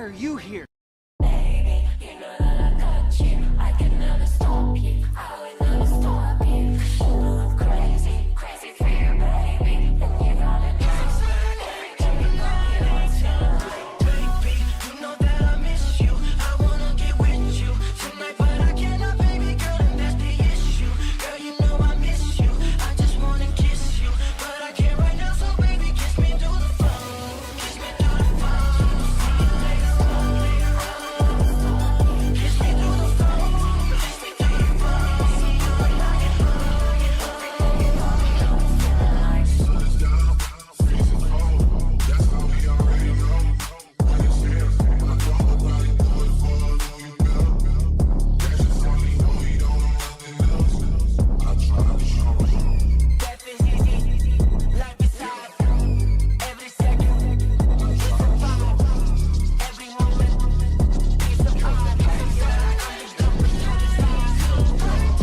are you here? Baby, you know that I got you. I can never stop you. I will never stop you. You know I'm crazy, crazy for you, baby. And you gotta know every time you call me on time. Baby, you know that I miss you. I wanna get with you tonight, but I cannot, baby girl, and that's the issue. Girl, you know I miss you. I just wanna kiss you, but I can't right now, so baby, kiss me through the phone. Kiss me through the phone. Kiss me through the phone. Kiss me through the phone. Life is easy. Life is hard. Every second is a vibe. Every moment is a vibe. I'm just jumping through the stars.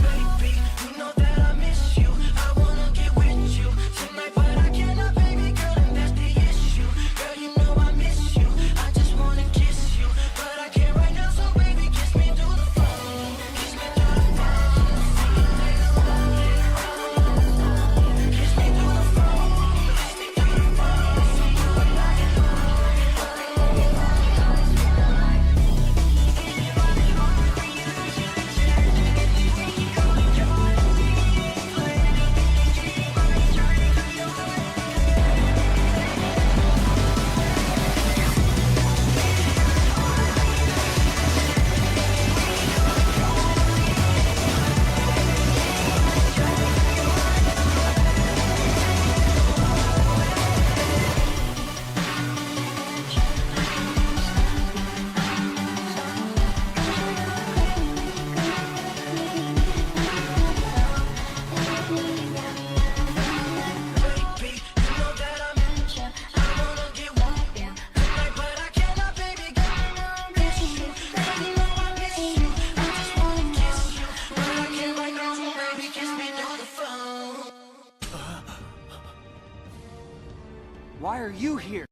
Baby, you know that I miss you. I wanna get with you tonight, but I cannot, baby girl, and that's the issue. Girl, you know I miss you. I just wanna kiss you, but I can't right now, so baby, kiss me through the phone. Kiss me through the phone. Kiss me through the phone. Kiss me through the phone. Baby, you know that I miss you. I wanna get with you tonight, but I cannot, baby girl, miss you. Girl, you know I miss you. I just wanna kiss you, but I can't right now, so baby, kiss me through the phone. Why are you here?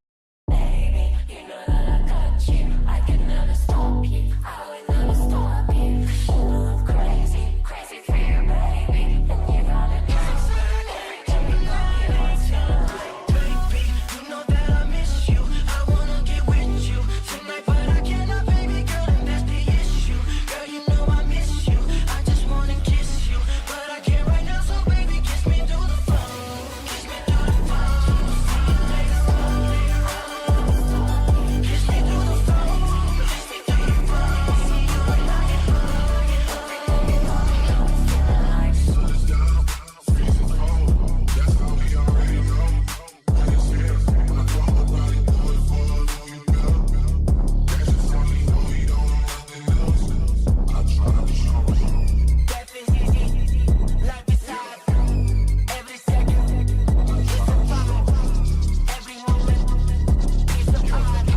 Baby, you know that I got you. I can never stop you. I will never stop you. You know I'm crazy, crazy for you, baby. And you gotta know every time you call me on time. Baby, you know that I miss you. I wanna get with you tonight, but I cannot, baby girl, and that's the issue. Girl, you know I miss you. I just wanna kiss you, but I can't right now, so baby, kiss me through the phone. Kiss me through the phone. Kiss me through the phone. Kiss me through the phone. Life is easy. Life is hard. Every second is a vibe. Every moment is a vibe. I'm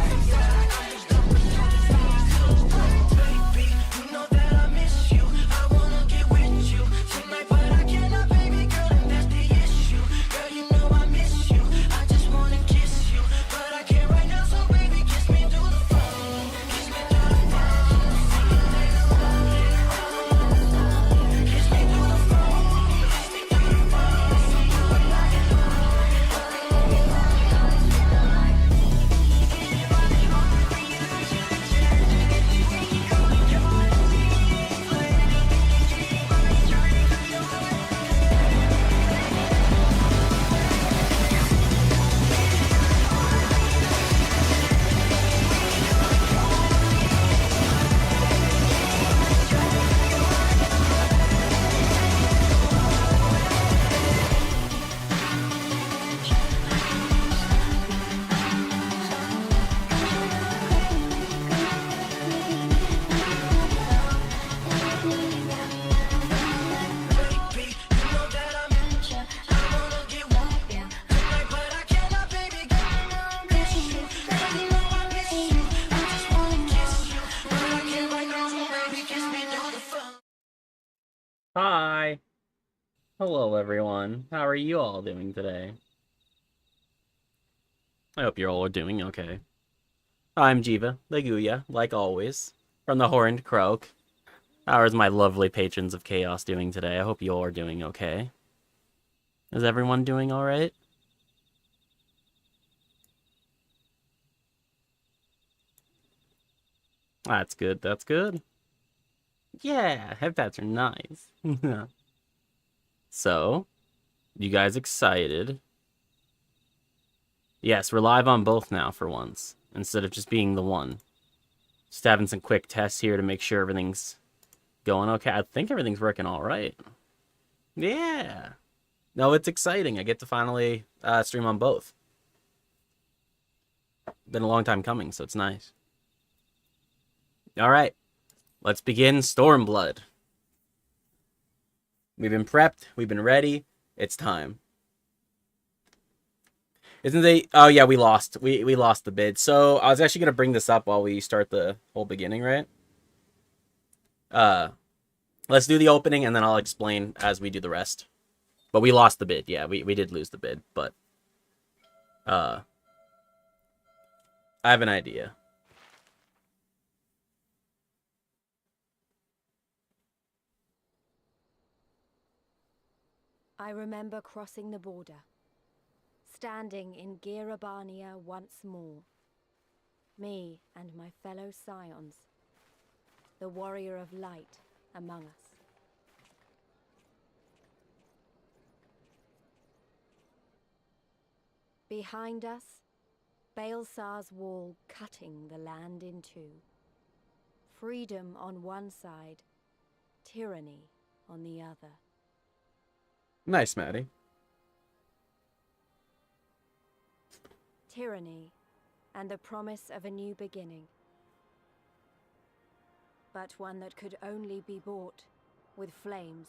just jumping through the stars. Baby, you know that I miss you. I wanna get with you tonight, but I cannot, baby girl, and that's the issue. Girl, you know I miss you. I just wanna kiss you, but I can't right now, so baby, kiss me through the phone. Kiss me through the phone. Kiss me through the phone. Kiss me through the phone. Baby, you know that I miss you. I wanna get with you tonight, but I cannot, baby girl, miss you. Girl, you know I miss you. I just wanna kiss you, but I can't right now, so baby, kiss me through the phone. Hi. Hello, everyone. How are you all doing today? I hope you're all doing okay. I'm Jiva, the Guya, like always, from the Horned Croak. How is my lovely patrons of chaos doing today? I hope you all are doing okay. Is everyone doing alright? That's good, that's good. Yeah, headpats are nice. So, you guys excited? Yes, we're live on both now for once, instead of just being the one. Just having some quick tests here to make sure everything's going okay. I think everything's working alright. Yeah. No, it's exciting. I get to finally stream on both. Been a long time coming, so it's nice. Alright, let's begin Stormblood. We've been prepped, we've been ready, it's time. Isn't they? Oh yeah, we lost. We lost the bid. So I was actually gonna bring this up while we start the whole beginning, right? Let's do the opening and then I'll explain as we do the rest. But we lost the bid. Yeah, we did lose the bid, but I have an idea. I remember crossing the border, standing in Girabania once more. Me and my fellow scions, the warrior of light among us. Behind us, Baelsar's wall cutting the land in two. Freedom on one side, tyranny on the other. Nice, Maddie. Tyranny and the promise of a new beginning. But one that could only be bought with flames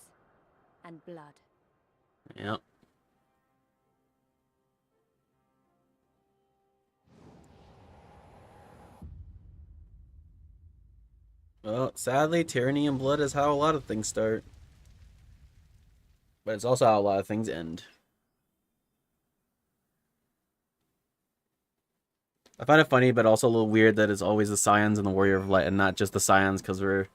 and blood. Yep. Well, sadly, tyranny and blood is how a lot of things start. But it's also how a lot of things end. I find it funny, but also a little weird that it's always the Scions and the Warrior of Light and not just the Scions, because we're...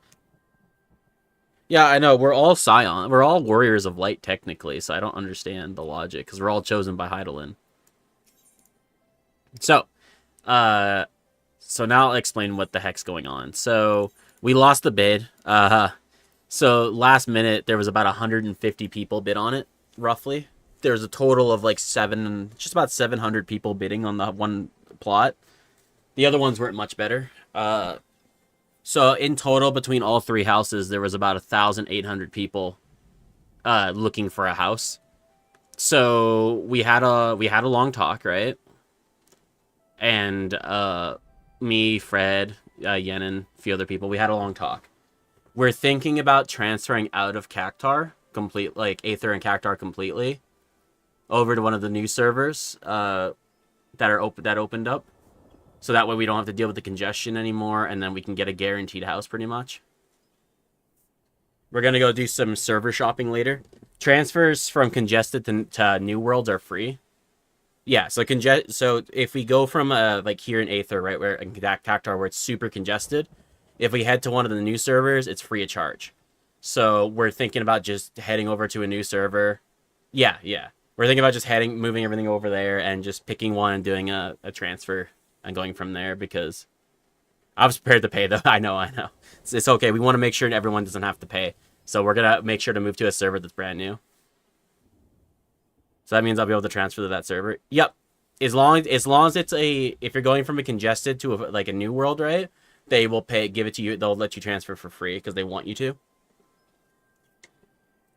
Yeah, I know, we're all Scion. We're all Warriors of Light, technically, so I don't understand the logic, because we're all chosen by Hydaelyn. So now I'll explain what the heck's going on. So, we lost the bid. So, last minute, there was about 150 people bid on it, roughly. There's a total of like just about 700 people bidding on the one plot. The other ones weren't much better. So in total, between all three houses, there was about 1,800 people looking for a house. So we had a long talk, right? And me, Fred, Yenin, a few other people, we had a long talk. We're thinking about transferring out of Cactar, like Aether and Cactar completely, over to one of the new servers that opened up. So that way we don't have to deal with the congestion anymore, and then we can get a guaranteed house pretty much. We're going to go do some server shopping later. Transfers from congested to new worlds are free. Yeah, so if we go from like here in Aether, right, where in Cactar, where it's super congested, if we head to one of the new servers, it's free of charge. So we're thinking about just heading over to a new server. Yeah. We're thinking about just moving everything over there and just picking one and doing a transfer and going from there, because I was prepared to pay, though. I know. It's okay. We want to make sure everyone doesn't have to pay. So we're going to make sure to move to a server that's brand new. So that means I'll be able to transfer to that server. Yep. As long as it's if you're going from a congested to like a new world, right? They will give it to you. They'll let you transfer for free because they want you to.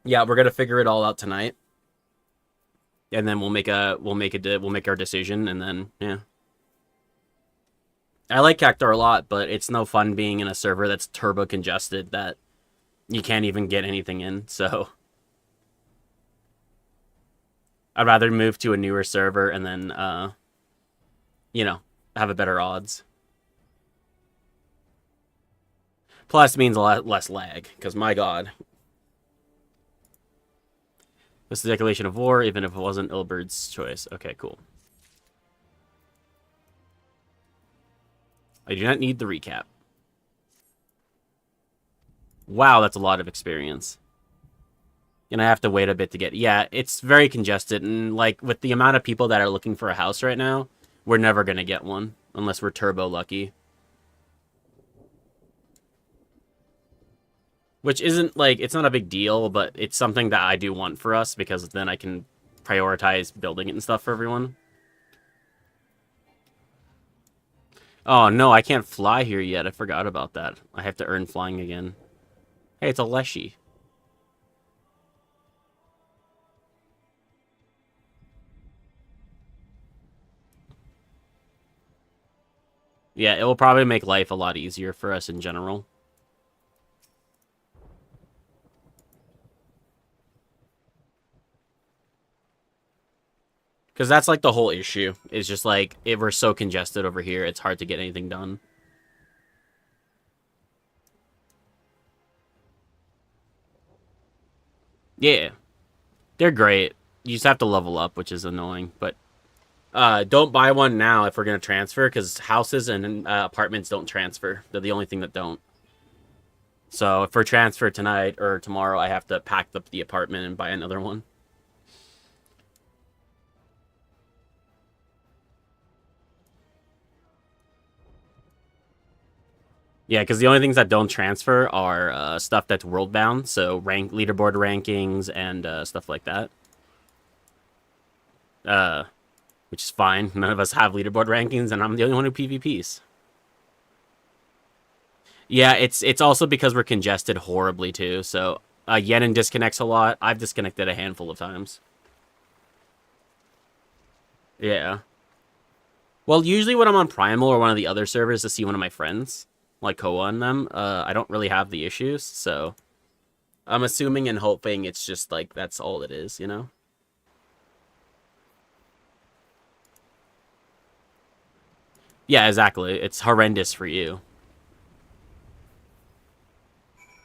Yeah, we're going to figure it all out tonight. And then we'll make our decision, and then yeah. I like Cactar a lot, but it's no fun being in a server that's turbo congested that you can't even get anything in. So I'd rather move to a newer server and then have a better odds. Plus means a lot less lag, because my god. This is the declaration of war, even if it wasn't Ilbert's choice. Okay, cool. I do not need the recap. Wow, that's a lot of experience. And I have to wait a bit to get... Yeah, it's very congested. And, like, with the amount of people that are looking for a house right now, we're never going to get one. Unless we're turbo lucky. Which isn't, like... It's not a big deal, but it's something that I do want for us. Because then I can prioritize building it and stuff for everyone. Oh, no, I can't fly here yet. I forgot about that. I have to earn flying again. Hey, it's a Leshy. Yeah, it will probably make life a lot easier for us in general. Because that's, like, the whole issue. It's just, like, if we're so congested over here, it's hard to get anything done. Yeah. They're great. You just have to level up, which is annoying. But don't buy one now if we're going to transfer, because houses and apartments don't transfer. They're the only thing that don't. So if we're transfer tonight or tomorrow, I have to pack up the apartment and buy another one. Yeah, because the only things that don't transfer are stuff that's world-bound, so leaderboard rankings and stuff like that. Which is fine. None of us have leaderboard rankings, and I'm the only one who PvPs. Yeah, it's also because we're congested horribly, too, so Yenin disconnects a lot. I've disconnected a handful of times. Yeah. Well, usually when I'm on Primal or one of the other servers to see one of my friends... like Koa and them, I don't really have the issues, so I'm assuming and hoping it's just, like, that's all it is, you know? Yeah, exactly. It's horrendous for you.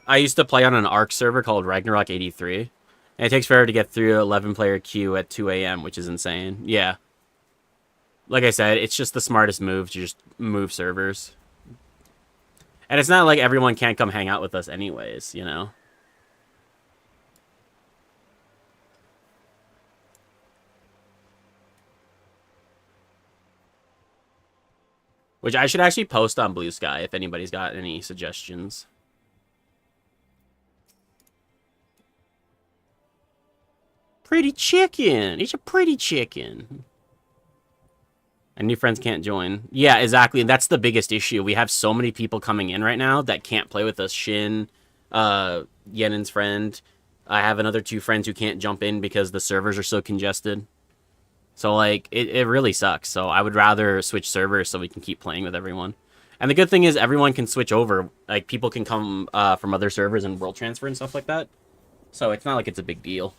I used to play on an ARC server called Ragnarok 83, and it takes forever to get through 11-player queue at 2 a.m., which is insane. Yeah. Like I said, it's just the smartest move to just move servers. And it's not like everyone can't come hang out with us anyways, you know? Which I should actually post on Blue Sky if anybody's got any suggestions. Pretty chicken! It's a pretty chicken! And new friends can't join. Yeah, exactly. That's the biggest issue. We have so many people coming in right now that can't play with us. Shin, Yenin's friend. I have another 2 friends who can't jump in because the servers are so congested. So, like, it really sucks. So I would rather switch servers so we can keep playing with everyone. And the good thing is everyone can switch over. Like, people can come from other servers and world transfer and stuff like that. So it's not like it's a big deal.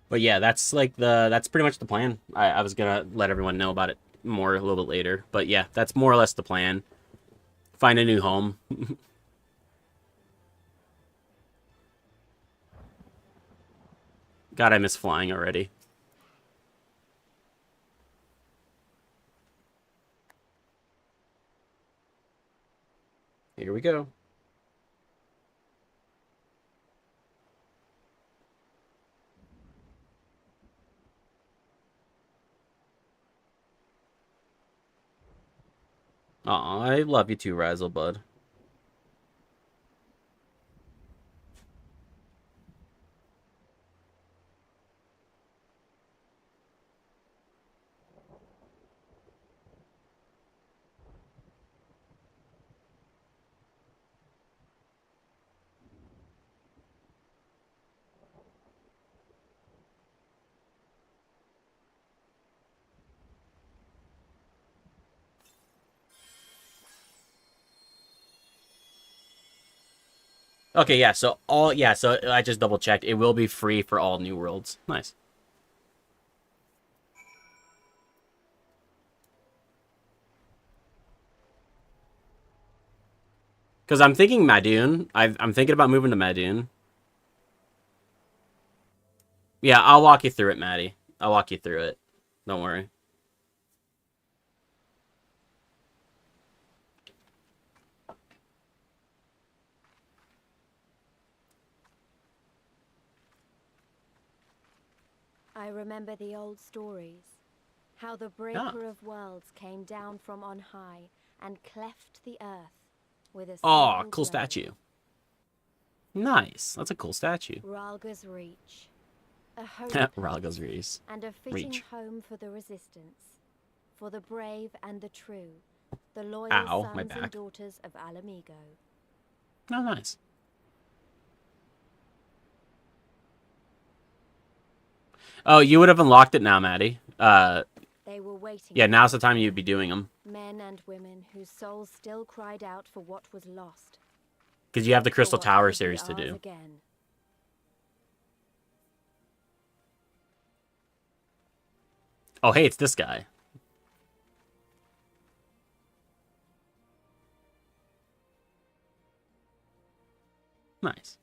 But yeah, that's like that's pretty much the plan. I was gonna let everyone know about it more a little bit later. But yeah, that's more or less the plan. Find a new home. God, I miss flying already. Here we go. Aw, I love you too, Razzle Bud. Okay, yeah, so I just double checked. It will be free for all new worlds. Nice. Because I'm thinking Madoon. I'm thinking about moving to Madoon. Yeah, I'll walk you through it, Maddie. I'll walk you through it. Don't worry. I remember the old stories. How the breaker of worlds came down from on high and cleft the earth with a Oh, single cool blow. statue. Nice. That's a cool statue. Ralga's Reach. A holy Ralga's Reach. and a fitting Reach. home for the resistance, for the brave and the true, the loyal Ow, my sons back. and daughters of Alamigo. Oh, nice. Oh, you would have unlocked it now, Maddie. They were waiting. Yeah, now's the time you'd be doing them. Men and women whose souls still cried out for what was lost. Because you have the for Crystal what Tower could be series to ours do. Again. Oh, hey, it's this guy. Nice.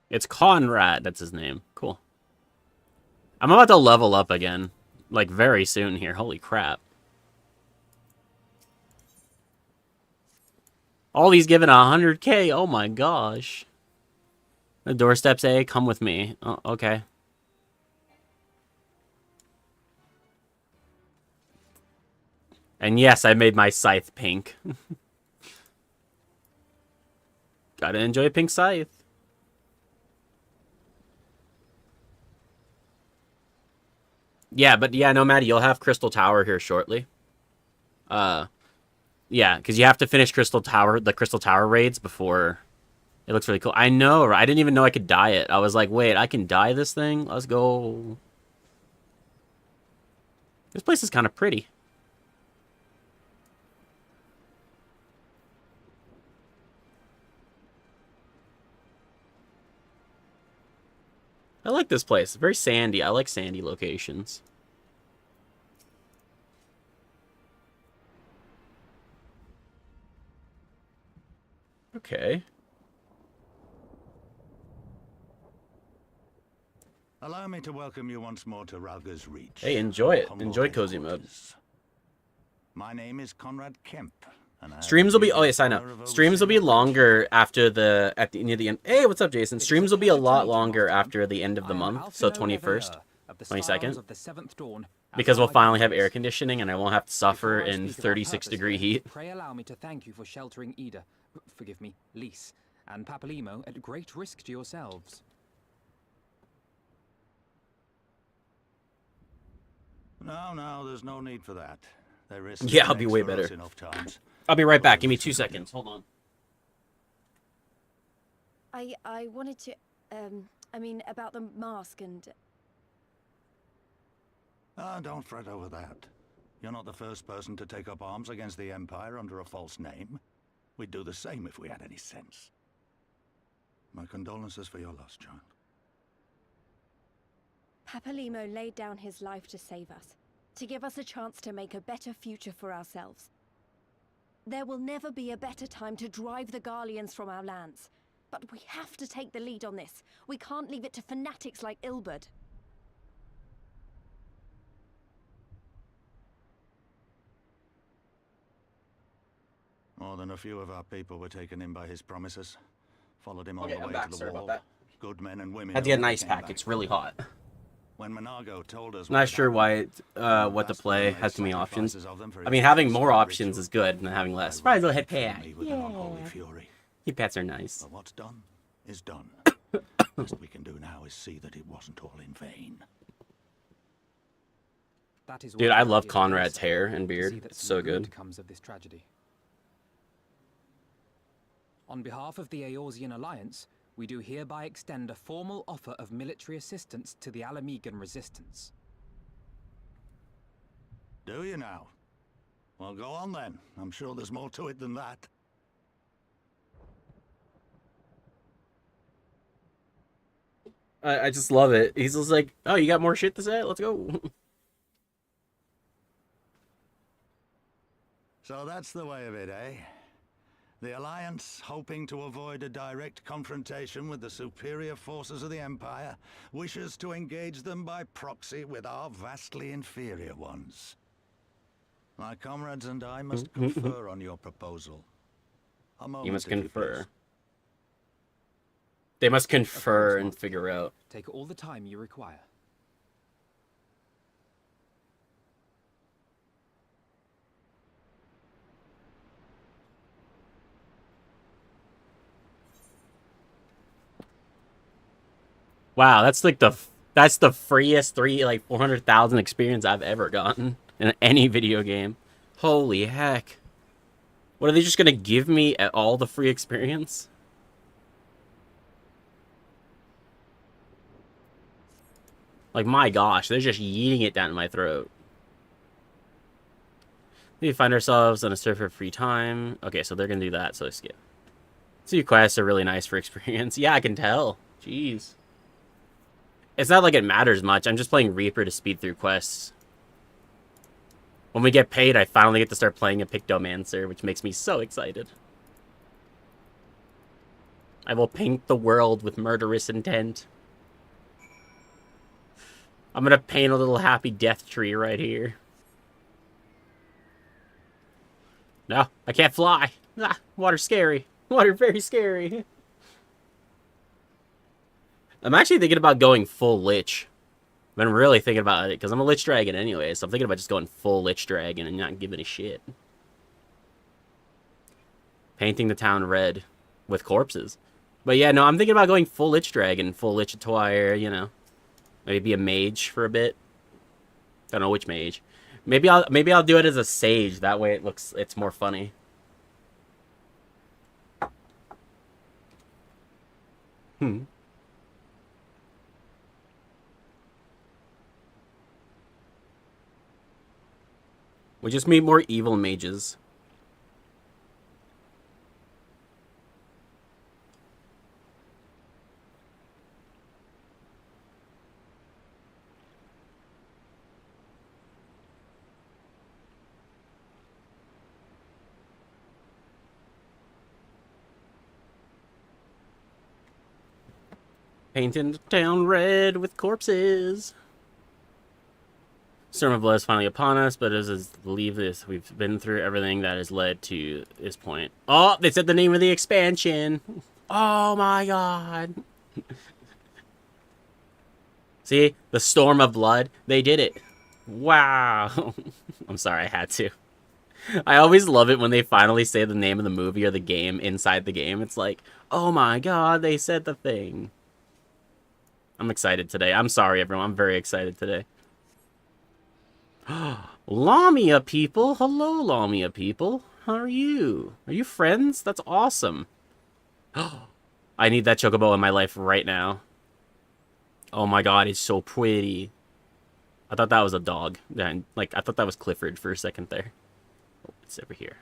It's Conrad, that's his name. Cool. I'm about to level up again. Like, very soon here. Holy crap. All he's given 100k. Oh my gosh. The doorsteps A, come with me. Oh, okay. And yes, I made my scythe pink. Gotta enjoy pink scythe. Yeah, but yeah, no, Maddie, you'll have Crystal Tower here shortly. Yeah, because you have to finish the Crystal Tower raids before. It looks really cool. I know, I didn't even know I could dye it. I was like, wait, I can dye this thing? Let's go. This place is kind of pretty. I like this place. Very sandy. I like sandy locations. Okay. Allow me to welcome you once more to Ralga's Reach. Hey, enjoy it. Humble Enjoy cozy mode. headquarters. My name is Conrad Kemp. And I have Streams will be. the Oh, yes, I know. honor of Streams will be overseeing longer after near the end. Hey, what's up, Jason? Streams will be a lot longer after the end of the month, so 21st, 22nd, because we'll finally have air conditioning and I won't have to suffer in 36-degree heat. Pray allow me to thank you for sheltering Ida, forgive me, Lys, and Papalimo at great risk to yourselves. No, there's no need for that. They risk Yeah, the I'll be necks way for us better. enough times. I'll be right back. Give me 2 seconds. Hold on. I wanted to, I mean, about the mask and... Ah, don't fret over that. You're not the first person to take up arms against the Empire under a false name. We'd do the same if we had any sense. My condolences for your loss, child. Papalimo laid down his life to save us, to give us a chance to make a better future for ourselves. There will never be a better time to drive the Garleans from our lands. But we have to take the lead on this. We can't leave it to fanatics like Ilberd. More than a few of our people were taken in by his promises. Followed him all Okay, the I'm way back. to the Sorry wall. about that. Good men and women. Had to get an only ice came pack. back. It's really hot. When Monago told us Not sure why what to play has too many options. I mean, having more options is good than having less. Surprise little head pat. Fury. Head pats are nice. But what's done is done. Best we can do now is see that it wasn't all in vain. That is Dude, what I I'm love here to Conrad's do, hair sir, and to beard. see that It's some so good. comes of this tragedy. On behalf of the Eorzean Alliance, we do hereby extend a formal offer of military assistance to the Alamigan resistance. Do you now? Well, go on then. I'm sure there's more to it than that. I just love it. He's just like, oh, you got more shit to say? Let's go. So that's the way of it, eh? The Alliance, hoping to avoid a direct confrontation with the superior forces of the Empire, wishes to engage them by proxy with our vastly inferior ones. My comrades and I must confer on your proposal. A moment, You must if you confer. please. They must Of course, confer and Master. figure out. Take all the time you require. Wow, that's like that's the freest 400,000 experience I've ever gotten in any video game. Holy heck. What, are they just gonna give me all the free experience? Like, my gosh, they're just yeeting it down my throat. We find ourselves on a server of free time. Okay, so they're gonna do that, so skip. So quests are really nice for experience. Yeah, I can tell. Jeez. It's not like it matters much. I'm just playing Reaper to speed through quests. When we get paid, I finally get to start playing a Pictomancer, which makes me so excited. I will paint the world with murderous intent. I'm gonna paint a little happy death tree right here. No, I can't fly. Ah, water's scary. Water very scary. I'm actually thinking about going full Lich. I've been really thinking about it, because I'm a Lich Dragon anyway, so I'm thinking about just going full Lich Dragon and not giving a shit. Painting the town red with corpses. But yeah, no, I'm thinking about going full Lich Dragon, full Lich attire, you know. Maybe be a mage for a bit. Don't know which mage. Maybe I'll do it as a sage, that way it's more funny. We just meet more evil mages. Painting the town red with corpses. Storm of Blood is finally upon us, but as is believe this, we've been through everything that has led to this point. Oh, they said the name of the expansion. Oh my god. See, the Storm of Blood, they did it. Wow. I'm sorry, I had to. I always love it when they finally say the name of the movie or the game inside the game. It's like, oh my god, they said the thing. I'm excited today. I'm sorry, everyone. I'm very excited today. Lamia people. Hello, Lamia people. How are you? Are you friends? That's awesome. I need that chocobo in my life right now. Oh my god, it's so pretty. I thought that was a dog. Like, I thought that was Clifford for a second there. Oh, it's over here.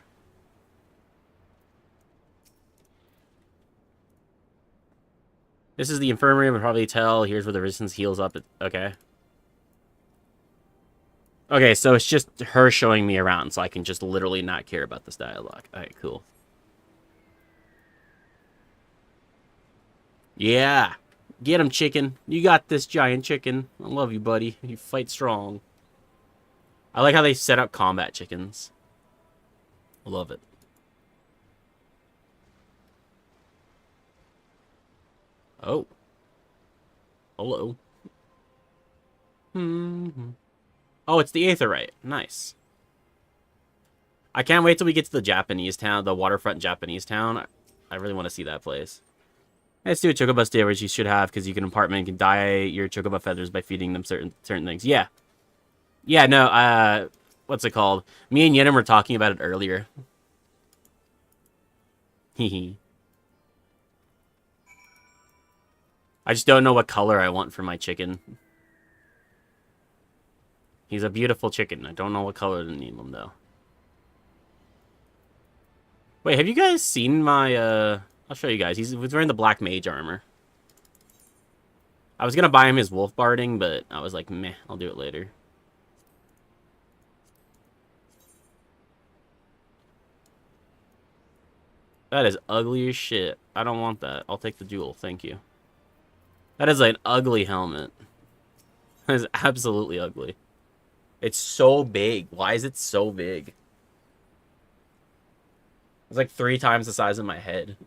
This is the infirmary, we'll probably tell. Here's where the resistance heals up. Okay. Okay, so it's just her showing me around, so I can just literally not care about this dialogue. Alright, cool. Yeah. Get him, chicken. You got this, giant chicken. I love you, buddy. You fight strong. I like how they set up combat chickens. I love it. Oh. Hello. Oh, it's the Aetherite. Nice. I can't wait till we get to the Japanese town, the waterfront Japanese town. I really want to see that place. Let's do a chocobo stay, which you should have, because you can dye your chocobo feathers by feeding them certain things. Yeah. Yeah, no, what's it called? Me and Yenim were talking about it earlier. Hehe. I just don't know what color I want for my chicken. He's a beautiful chicken. I don't know what color to name him, though. Wait, have you guys seen my, I'll show you guys. He's wearing the black mage armor. I was gonna buy him his wolf barding, but I was like, meh, I'll do it later. That is ugly as shit. I don't want that. I'll take the jewel, thank you. That is an ugly helmet. That is absolutely ugly. It's so big. Why is it so big? It's like 3 times the size of my head.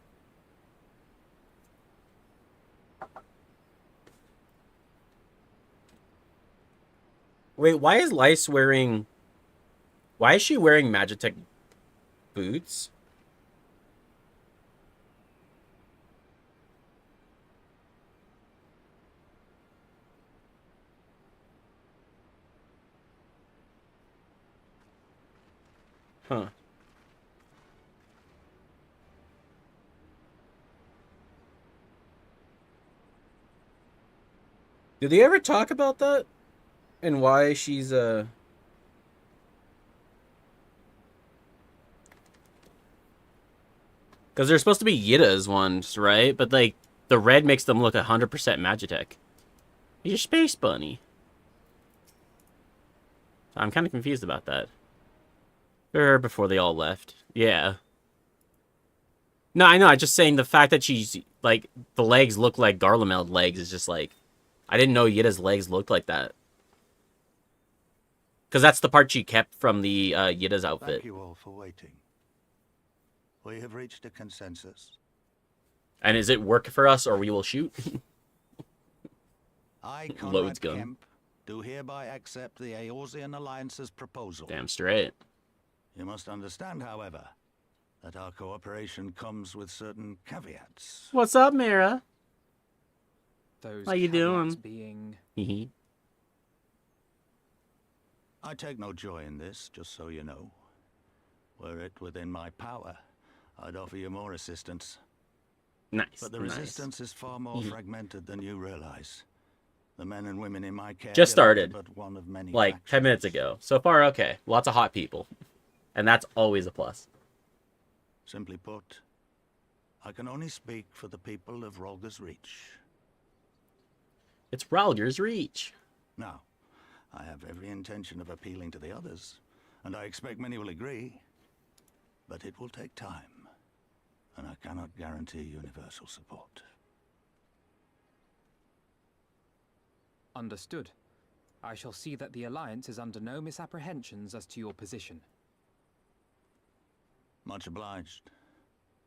Wait, why is Lyce wearing... Why is she wearing Magitech boots? Huh. Did they ever talk about that? And why she's Because they're supposed to be Yida's ones, right? But like the red makes them look 100% Magitech. You're a space bunny. I'm kind of confused about that. Or before they all left. Yeah. No, I know. I'm just saying the fact that she's like the legs look like Garlemald legs is just like I didn't know Yida's legs looked like that. Because that's the part she kept from the Yida's outfit. Thank you all for waiting. We have reached a consensus. And is it work for us or we will shoot? I, Loads Conrad gun. Kemp, do hereby accept the Eorzean Alliance's proposal. Damn straight. You must understand, however, that our cooperation comes with certain caveats. What's up, Mira? Those How you caveats doing? being... I take no joy in this, just so you know. Were it within my power, I'd offer you more assistance. Nice. But the nice. resistance is far more fragmented than you realize. The men and women in my care Just belong to started. but one of many Like 10 minutes factions. ago. So far, okay. Lots of hot people. And that's always a plus. Simply put, I can only speak for the people of Rolga's Reach. It's Ralger's Reach. Now, I have every intention of appealing to the others, and I expect many will agree. But it will take time, and I cannot guarantee universal support. Understood. I shall see that the Alliance is under no misapprehensions as to your position. Much obliged.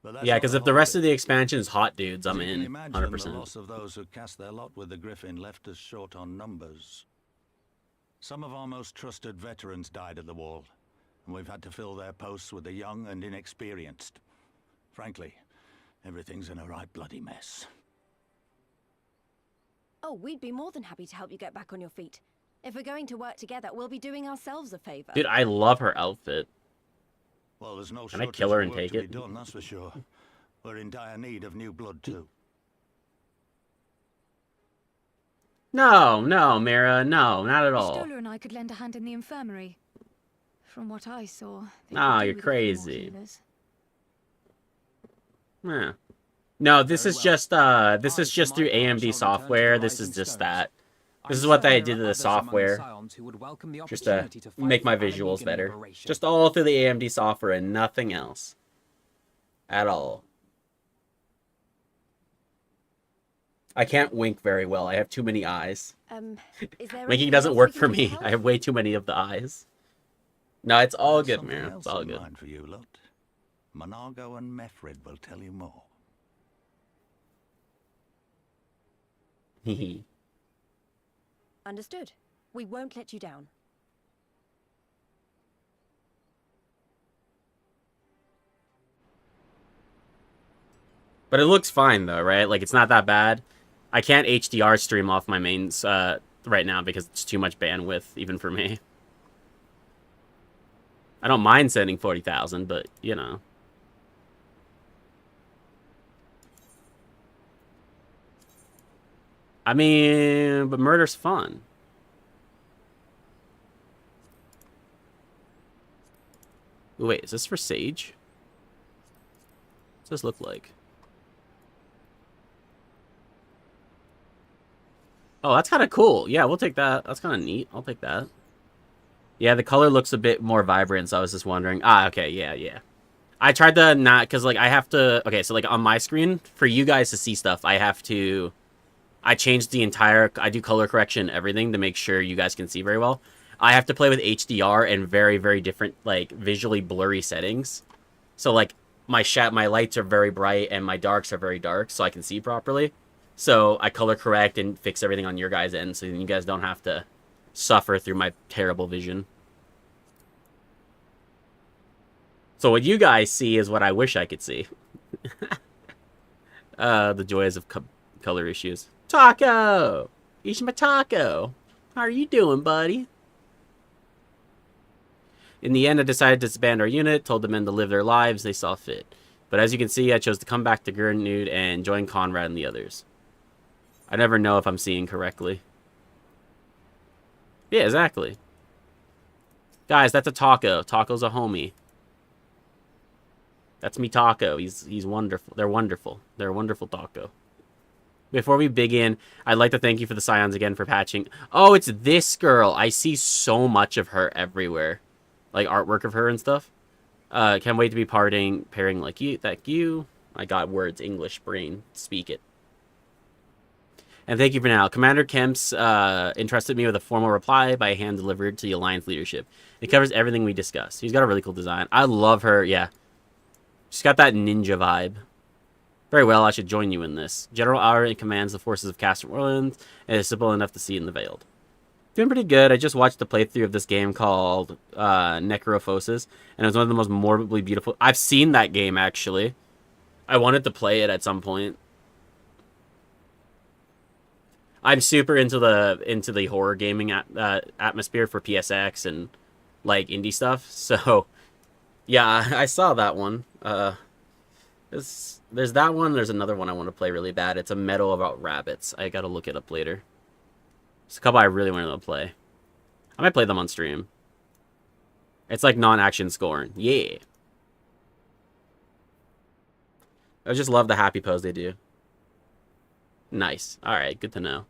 But that's Yeah, not because the if the whole rest of of it. the expansion is hot dudes, I'm As you can in. imagine, 100%. the loss of those who cast their lot with the Griffin left us short on numbers. Some of our most trusted veterans died at the wall, and we've had to fill their posts with the young and inexperienced. Frankly, everything's in a right bloody mess. Oh, we'd be more than happy to help you get back on your feet. If we're going to work together, we'll be doing ourselves a favor. Dude, I love her outfit. Well, there's no Can I shortage kill her of and work take to it? be done, that's for sure. We're in dire need of new blood too. No, Mira, no, not at all. Stoller and I could lend a hand in the infirmary. From what I saw, they Ah, could do you're with a few more crazy. healers. Yeah. No, this Very is well. just this I, is for just my through part, shall AMD return to software. the This is Rising just Stones. that. This I'm is what certain I there did are to the others among software. Scions who would welcome the Just to opportunity to fight make my for visuals Alamegan better. liberation. Just all through the AMD software and nothing else. At all. I can't wink very well. I have too many eyes. Is there Winking anything doesn't else work we for can do to me. help? I have way too many of the eyes. No, it's all There's good, something Mira. else It's all in good. mind for you lot. Monargo and Mefrid will tell you more. Hehe. Understood. We won't let you down. But it looks fine though, right? Like it's not that bad. I can't HDR stream off my mains right now because it's too much bandwidth even for me. I don't mind sending 40,000, but you know. I mean, but murder's fun. Ooh, wait, is this for Sage? What's this look like? Oh, that's kind of cool. Yeah, we'll take that. That's kind of neat. I'll take that. Yeah, the color looks a bit more vibrant, so I was just wondering. Ah, okay, yeah, yeah. I tried to not, because, like, I have to... Okay, so, like, on my screen, for you guys to see stuff, I have to... I changed the entire... I do color correction and everything to make sure you guys can see very well. I have to play with HDR and very, very different, like, visually blurry settings. So, like, my lights are very bright and my darks are very dark, so I can see properly. So, I color correct and fix everything on your guys' end, so you guys don't have to suffer through my terrible vision. So what you guys see is what I wish I could see. The joys of color issues. Taco! Eat my taco! How are you doing, buddy? In the end, I decided to disband our unit, told the men to live their lives they saw fit. But as you can see, I chose to come back to Gurnud and join Conrad and the others. I never know if I'm seeing correctly. Yeah, exactly. Guys, that's a taco. Taco's a homie. That's me, Taco. He's wonderful. They're wonderful. They're a wonderful taco. Before we begin, I'd like to thank you for the Scions again for patching. Oh, it's this girl. I see so much of her everywhere. Like artwork of her and stuff. Can't wait to be pairing like you. Thank you. I got words. English brain. Speak it. And thank you for now. Commander Kemp's entrusted me with a formal reply by hand delivered to the Alliance leadership. It covers everything we discussed. He's got a really cool design. I love her. Yeah. She's got that ninja vibe. Very well, I should join you in this. General Auer commands the forces of Castle Orleans and is simple enough to see in the Veiled. Doing pretty good. I just watched a playthrough of this game called Necrophosis, and it was one of the most morbidly beautiful... I've seen that game, actually. I wanted to play it at some point. I'm super into the horror gaming atmosphere for PSX and, like, indie stuff, so... Yeah, I saw that one. There's that one. There's another one I want to play really bad. It's a metal about rabbits. I gotta look it up later. There's a couple I really want to play. I might play them on stream. It's like non-action scoring. Yeah. I just love the happy pose they do. Nice. Alright, good to know.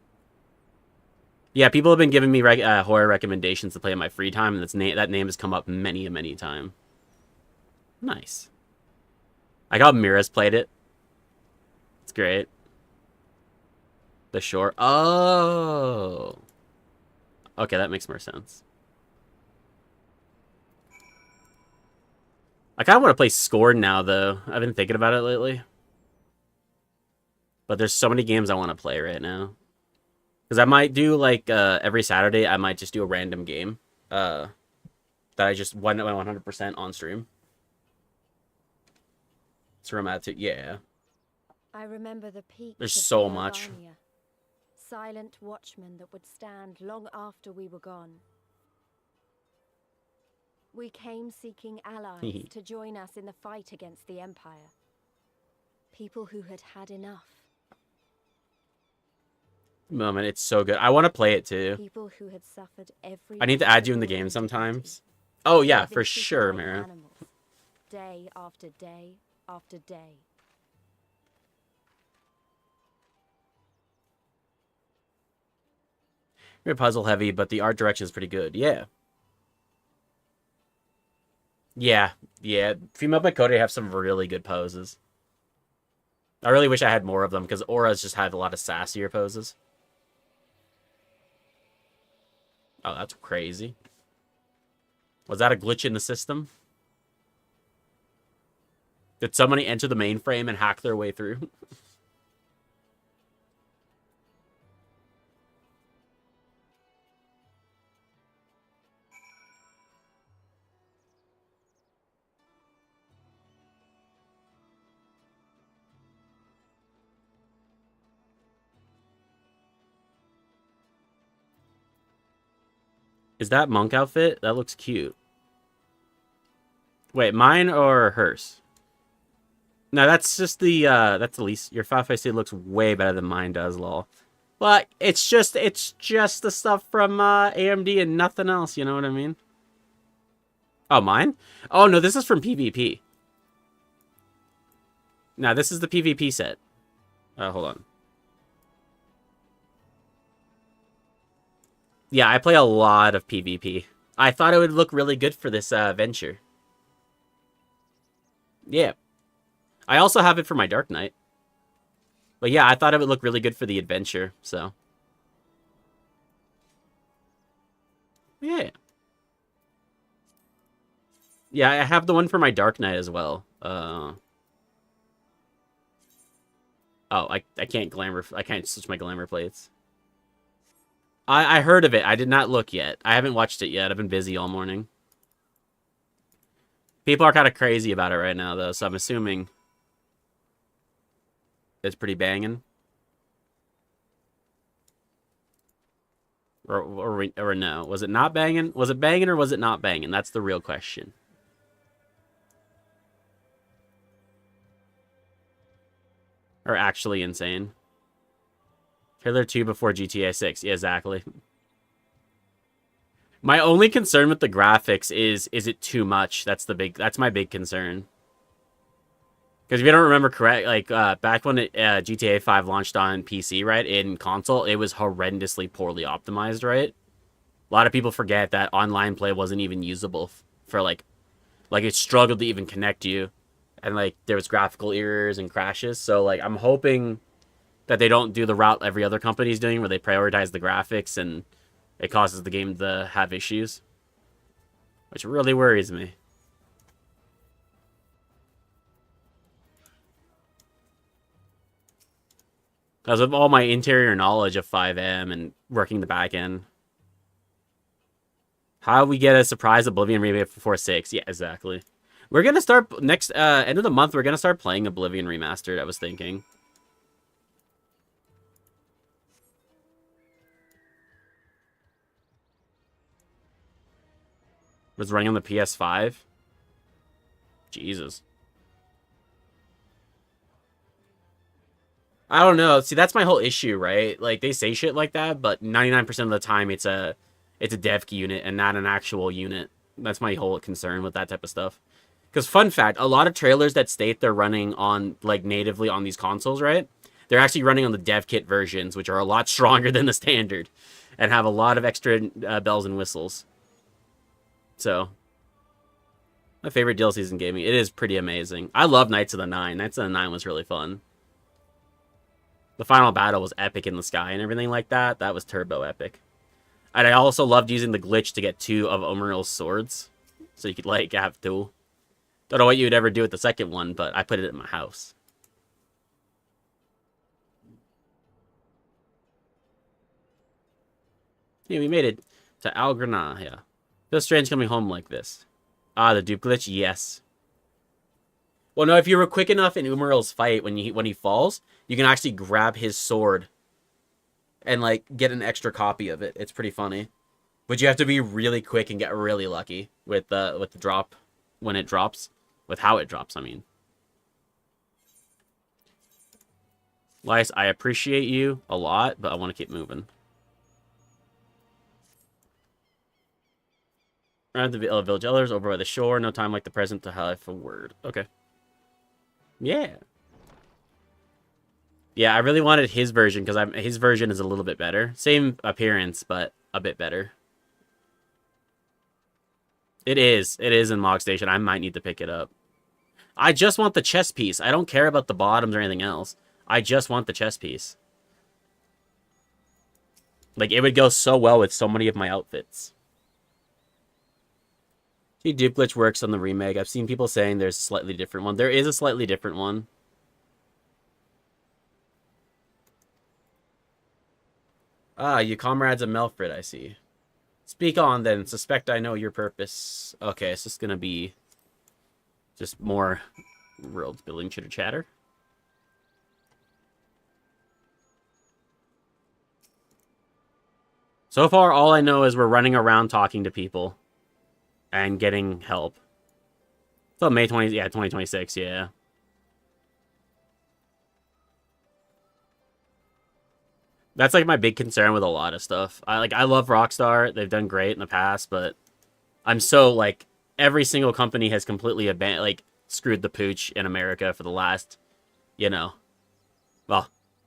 Yeah, people have been giving me horror recommendations to play in my free time, and that name has come up many a time. Nice. I got Mira's played it. It's great. The Shore. Oh. Okay, that makes more sense. I kind of want to play Scorn now, though. I've been thinking about it lately. But there's so many games I want to play right now. Because I might do, like, every Saturday, I might just do a random game. That I just went 100% on stream. It's romantic, yeah. I remember the peaks. There's of so much. Albania, silent watchmen that would stand long after we were gone. We came seeking allies to join us in the fight against the Empire. People who had had enough. Moment, it's so good. I want to play it too. People who had suffered every. I need to add you in the game sometimes. Oh yeah, for sure, Mira. Day after day after day. You're puzzle heavy, but the art direction is pretty good. Yeah. Yeah. Female Bakode have some really good poses. I really wish I had more of them, because Aura's just had a lot of sassier poses. Oh, that's crazy. Was that a glitch in the system? Did somebody enter the mainframe and hack their way through? Is that monk outfit? That looks cute. Wait, mine or hers? No, that's just the least. Your 556 looks way better than mine does, lol. But it's just the stuff from AMD and nothing else, you know what I mean? Oh, mine? Oh no, this is from PvP. Now this is the PvP set. Hold on. Yeah, I play a lot of PvP. I thought it would look really good for this venture. Yeah. I also have it for my Dark Knight. But yeah, I thought it would look really good for the adventure, so. Yeah. Yeah, I have the one for my Dark Knight as well. Oh, I can't glamour. I can't switch my glamour plates. I heard of it. I did not look yet. I haven't watched it yet. I've been busy all morning. People are kind of crazy about it right now, though, so I'm assuming it's pretty banging. Or no. Was it not banging? Was it banging or was it not banging? That's the real question. Or actually insane. Trailer 2 before GTA 6. Yeah, exactly. My only concern with the graphics is it too much? That's my big concern. Because if you don't remember correct, like back when GTA 5 launched on PC, right, in console, it was horrendously poorly optimized, right? A lot of people forget that online play wasn't even usable for like it struggled to even connect you, and like there was graphical errors and crashes. So like I'm hoping that they don't do the route every other company is doing, where they prioritize the graphics and it causes the game to have issues, which really worries me. Because of all my interior knowledge of 5M and working the back end. How we get a surprise Oblivion remake for 6? Yeah, exactly. We're going to start next end of the month. We're going to start playing Oblivion Remastered, I was thinking. Was running on the PS5? Jesus. I don't know. See, that's my whole issue, right? Like, they say shit like that, but 99% of the time it's a dev unit and not an actual unit. That's my whole concern with that type of stuff. Because, fun fact, a lot of trailers that state they're running on, like, natively on these consoles, right? They're actually running on the dev kit versions, which are a lot stronger than the standard and have a lot of extra bells and whistles. So, my favorite DLCs in gaming. It is pretty amazing. I love Knights of the Nine. Knights of the Nine was really fun. The final battle was epic in the sky and everything like that. That was turbo epic. And I also loved using the glitch to get 2 of Omeryl's swords. So you could, like, have 2. Don't know what you would ever do with the second one, but I put it in my house. Yeah, we made it to Algrana, yeah. Feels strange coming home like this. Ah, the dupe glitch? Yes. Well, no, if you were quick enough in Umaryl's fight when he falls, you can actually grab his sword and, like, get an extra copy of it. It's pretty funny. But you have to be really quick and get really lucky with the drop when it drops. With how it drops, I mean. Lice, I appreciate you a lot, but I want to keep moving. Around the village elders over by the shore. No time like the present to have a word. Okay. Yeah. Yeah, I really wanted his version because his version is a little bit better. Same appearance, but a bit better. It is. It is in Mog Station. I might need to pick it up. I just want the chess piece. I don't care about the bottoms or anything else. I just want the chess piece. Like, it would go so well with so many of my outfits. See, dupe glitch works on the remake. I've seen people saying there's a slightly different one. There is a slightly different one. Ah, you comrades of Melfred, I see. Speak on, then. Suspect I know your purpose. Okay, it's just gonna be just more world building chitter-chatter. So far, all I know is we're running around talking to people and getting help. So May 20, yeah, 2026, yeah. That's like my big concern with a lot of stuff. I love Rockstar. They've done great in the past, but I'm so like every single company has completely screwed the pooch in America for the last, well,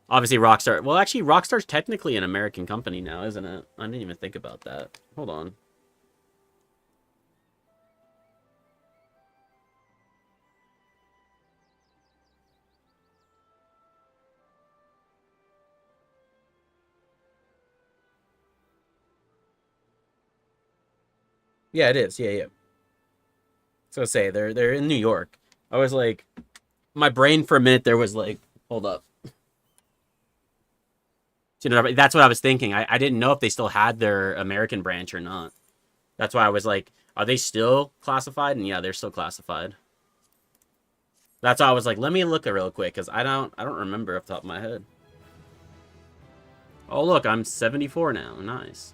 Obviously, Rockstar. Well, actually, Rockstar's technically an American company now, isn't it? I didn't even think about that. Hold on. Yeah, it is. Yeah, yeah. So say they're in New York. I was like, my brain for a minute there was like, hold up. You know, that's what I was thinking. I didn't know if they still had their American branch or not. That's why I was like, are they still classified? And yeah, they're still classified. That's why I was like, let me look it real quick because I don't remember off the top of my head. Oh look, I'm 74 now. Nice.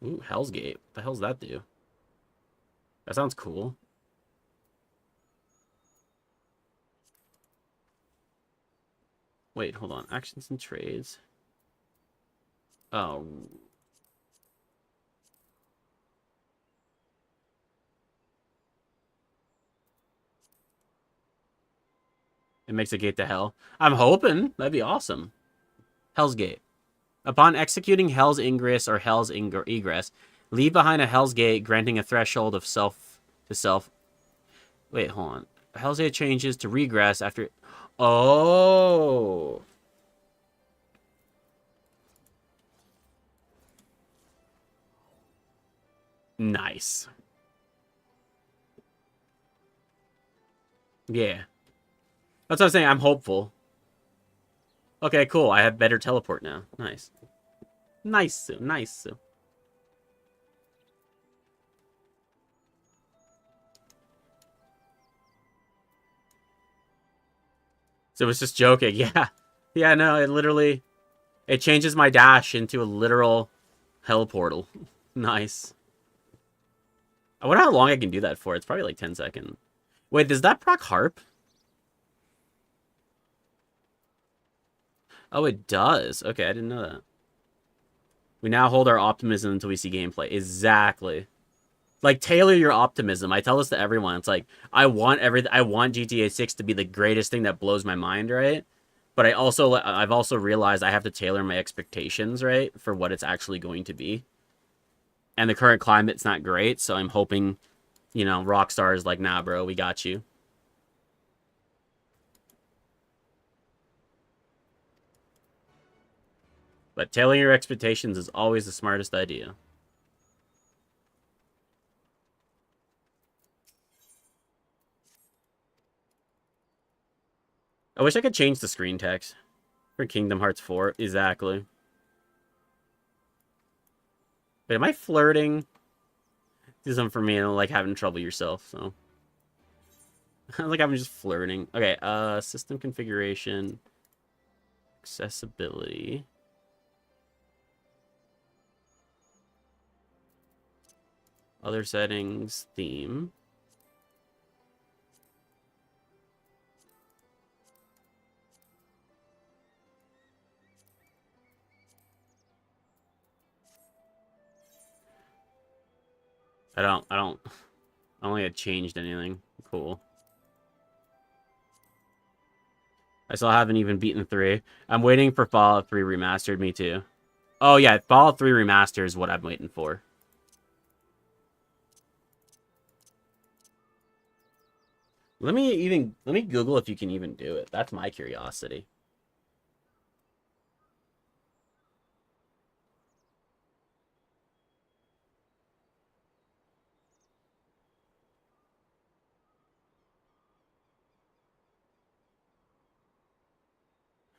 Ooh, Hell's Gate. What the hell's that do? That sounds cool. Wait, hold on. Actions and trades. Oh. It makes a gate to hell. I'm hoping. That'd be awesome. Hell's Gate. Upon executing Hell's Ingress or Hell's Egress, leave behind a Hell's Gate, granting a threshold of self to self. Wait, hold on. Hell's Gate changes to regress after... Oh. Nice. Yeah. That's what I'm saying. I'm hopeful. Okay, cool. I have better teleport now. Nice. Nice. Nice. So it was just joking. Yeah. Yeah, no, it literally... It changes my dash into a literal hell portal. Nice. I wonder how long I can do that for. It's probably like 10 seconds. Wait, does that proc harp? Oh, it does. Okay, I didn't know that. We now hold our optimism until we see gameplay. Exactly. Like, tailor your optimism. I tell this to everyone. It's like, I want GTA 6 to be the greatest thing that blows my mind, right? But I've also realized I have to tailor my expectations, right, for what it's actually going to be. And the current climate's not great, so I'm hoping, you know, Rockstar is like, nah, bro, we got you. But tailoring your expectations is always the smartest idea. I wish I could change the screen text for Kingdom Hearts 4. Exactly. Wait, am I flirting? Do something for me and like having trouble yourself, so. Like I'm just flirting. Okay, system configuration. Accessibility. Other settings, theme. I don't think it changed anything. Cool. I still haven't even beaten 3. I'm waiting for Fallout 3 Remastered, me too. Oh yeah, Fallout 3 Remastered is what I'm waiting for. Let me Google if you can even do it. That's my curiosity.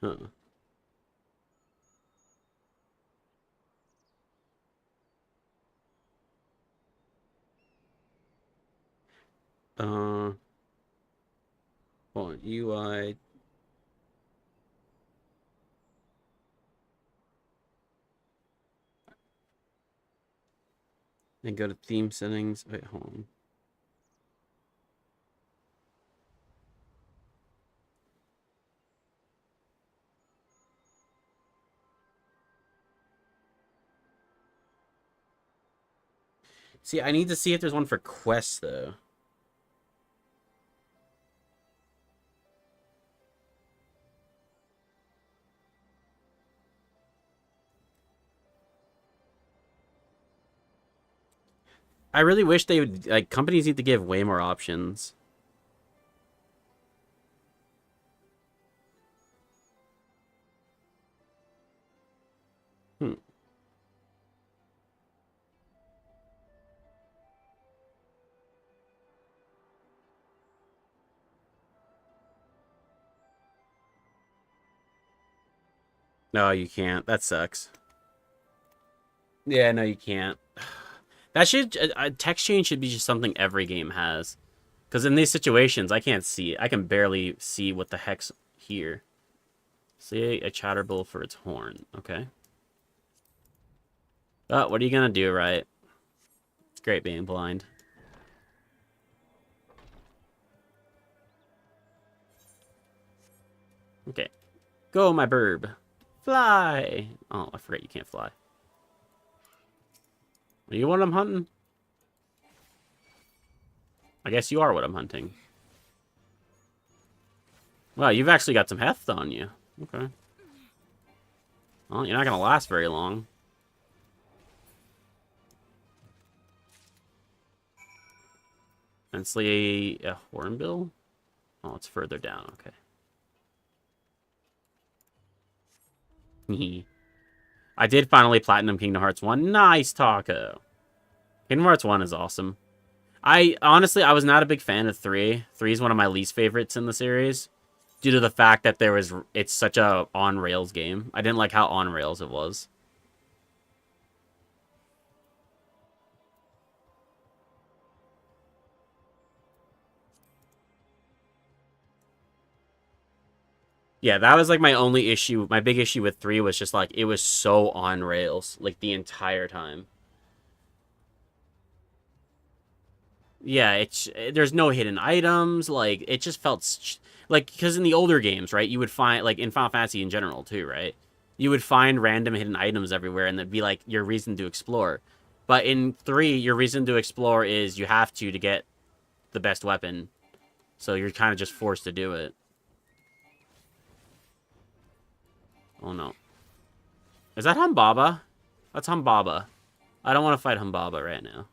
Huh. Hold on, UI. Then go to theme settings. Wait, hold on. See, I need to see if there's one for quests, though. I really wish they would, like, companies need to give way more options. Hmm. No, you can't. That sucks. Yeah, no, you can't. That should a text change should be just something every game has. Because in these situations, I can't see it. I can barely see what the heck's here. See a chatterbull for its horn. Okay. Oh, what are you gonna do, right? It's great being blind. Okay. Go, my burb. Fly! Oh, I forgot you can't fly. Are you what I'm hunting? I guess you are what I'm hunting. Well, you've actually got some heft on you. Okay. Well, you're not gonna last very long. Densely a hornbill? Oh, it's further down. Okay. I did finally platinum Kingdom Hearts 1. Nice, Taco. Kingdom Hearts 1 is awesome. Honestly, I was not a big fan of 3. 3 is one of my least favorites in the series, due to the fact that it's such a on-rails game. I didn't like how on-rails it was. Yeah, that was like my only issue. My big issue with 3 was just like, it was so on rails, like the entire time. Yeah, there's no hidden items. Like, it just felt like, because in the older games, right, you would find, like in Final Fantasy in general too, right, you would find random hidden items everywhere, and that'd be like your reason to explore. But in 3, your reason to explore is you have to get the best weapon, so you're kind of just forced to do it. Oh no. Is that Humbaba? That's Humbaba. I don't want to fight Humbaba right now.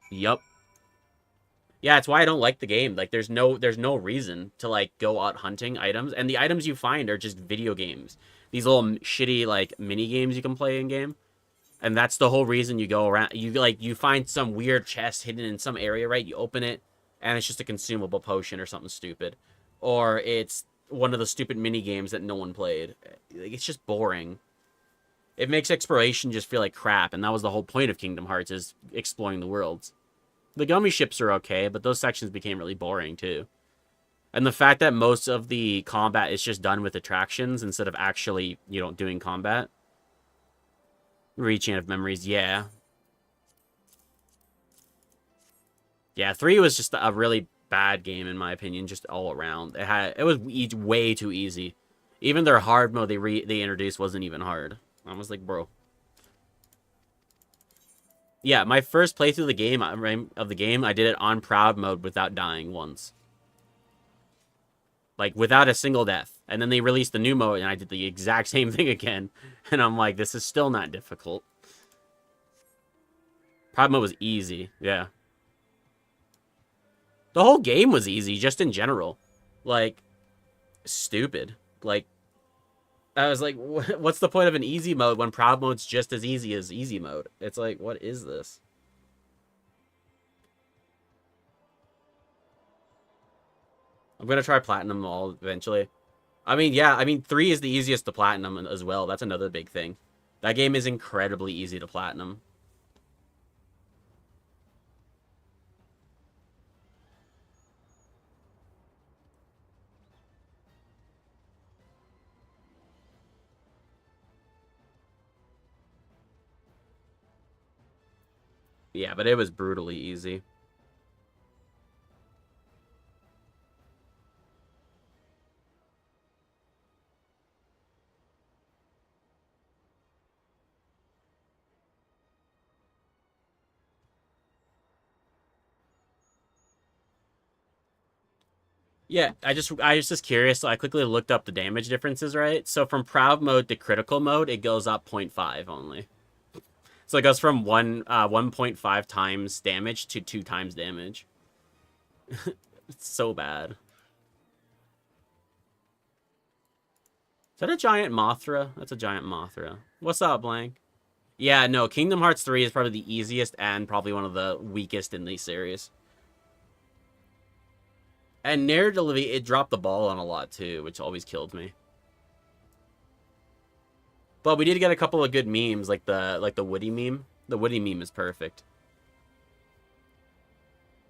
Yup. Yeah, it's why I don't like the game. Like, there's no reason to, like, go out hunting items. And the items you find are just video games. These little shitty, like, mini games you can play in game. And that's the whole reason you go around. You find some weird chest hidden in some area, right? You open it, and it's just a consumable potion or something stupid. Or it's one of the stupid mini games that no one played. Like, it's just boring. It makes exploration just feel like crap, and that was the whole point of Kingdom Hearts, is exploring the worlds. The gummy ships are okay, but those sections became really boring, too. And the fact that most of the combat is just done with attractions instead of actually, doing combat. Reaching of memories, yeah. Yeah, 3 was just a really bad game, in my opinion, just all around. It was way too easy. Even their hard mode they introduced wasn't even hard. I was like, bro. Yeah, my first playthrough of the game, I did it on proud mode without dying once. Like, without a single death. And then they released the new mode, and I did the exact same thing again. And I'm like, this is still not difficult. Proud mode was easy, yeah. The whole game was easy, just in general. Like, stupid. Like, I was like, what's the point of an easy mode when proud mode's just as easy as easy mode? It's like, what is this? I'm gonna try platinum all eventually. I mean, yeah, 3 is the easiest to platinum as well. That's another big thing. That game is incredibly easy to platinum. Yeah, but it was brutally easy. Yeah, I was just curious, so I quickly looked up the damage differences, right? So from proud mode to critical mode, it goes up 0.5 only. So it goes from 1.5 times damage to 2 times damage. It's so bad. Is that a giant Mothra? That's a giant Mothra. What's up, Blank? Yeah, no, Kingdom Hearts 3 is probably the easiest and probably one of the weakest in the series. And narratively, it dropped the ball on a lot too, which always killed me. But we did get a couple of good memes, like the Woody meme. The Woody meme is perfect.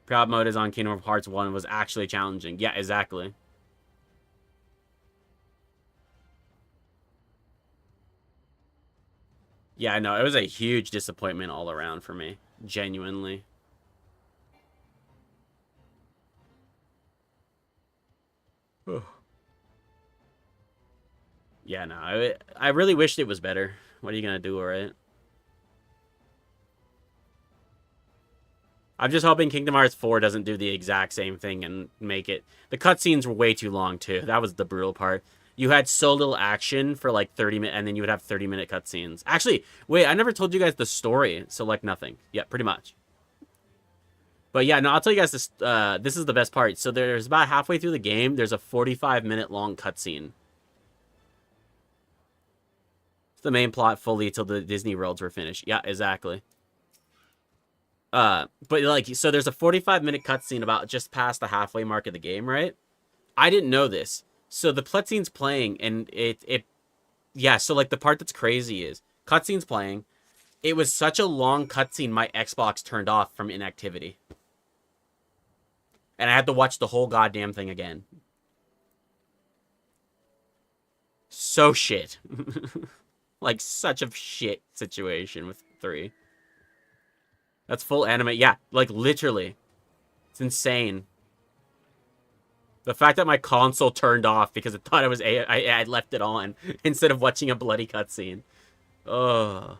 Proud mode is on Kingdom Hearts 1 was actually challenging. Yeah, exactly. Yeah, I know. It was a huge disappointment all around for me. Genuinely. Yeah, no. I really wished it was better. What are you going to do, right? I'm just hoping Kingdom Hearts 4 doesn't do the exact same thing and make it... The cutscenes were way too long, too. That was the brutal part. You had so little action for like 30 minutes, and then you would have 30-minute cutscenes. Actually, wait, I never told you guys the story, so like nothing. Yeah, pretty much. But yeah, no, I'll tell you guys this. This is the best part. So there's about halfway through the game, there's a 45-minute long cutscene. It's the main plot fully till the Disney Worlds were finished. Yeah, exactly. But like, so there's a 45-minute cutscene about just past the halfway mark of the game, right? I didn't know this. So the cutscene's playing, and yeah, so like the part that's crazy is cutscene's playing. It was such a long cutscene, my Xbox turned off from inactivity. And I had to watch the whole goddamn thing again. So shit. Like, such a shit situation with 3. That's full anime. Yeah, like, literally. It's insane. The fact that my console turned off because it thought I had left it on instead of watching a bloody cutscene. Ugh.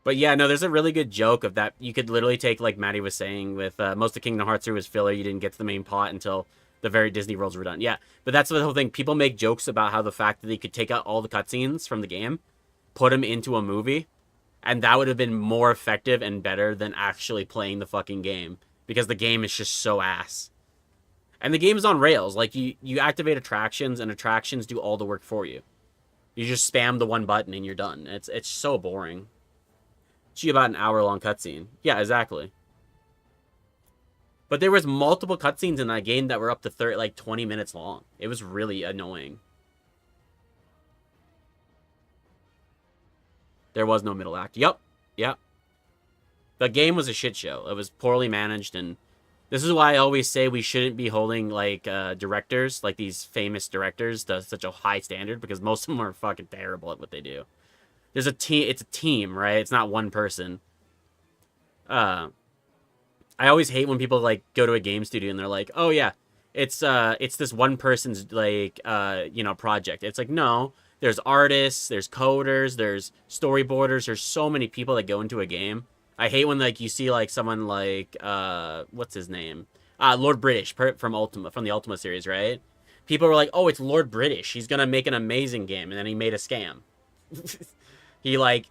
But yeah, no, there's a really good joke of that. You could literally take, like Maddie was saying, with most of Kingdom Hearts 3 was filler. You didn't get to the main plot until the very Disney Worlds were done. Yeah, but that's the whole thing. People make jokes about how the fact that they could take out all the cutscenes from the game, put them into a movie, and that would have been more effective and better than actually playing the fucking game. Because the game is just so ass. And the game is on rails. Like, you activate attractions, and attractions do all the work for you. You just spam the one button, and you're done. It's so boring. It's about an hour-long cutscene. Yeah, exactly. But there was multiple cutscenes in that game that were up to 20 minutes long. It was really annoying. There was no middle act. Yep. Yep. The game was a shit show. It was poorly managed, and this is why I always say we shouldn't be holding, like, directors, like these famous directors, to such a high standard, because most of them are fucking terrible at what they do. There's a team. It's a team, right? It's not one person. I always hate when people like go to a game studio and they're like, "Oh yeah, it's this one person's like project." It's like, no, there's artists, there's coders, there's storyboarders. There's so many people that go into a game. I hate when like you see like someone like what's his name, Lord British from the Ultima series, right? People were like, "Oh, it's Lord British. He's gonna make an amazing game," and then he made a scam. He, like,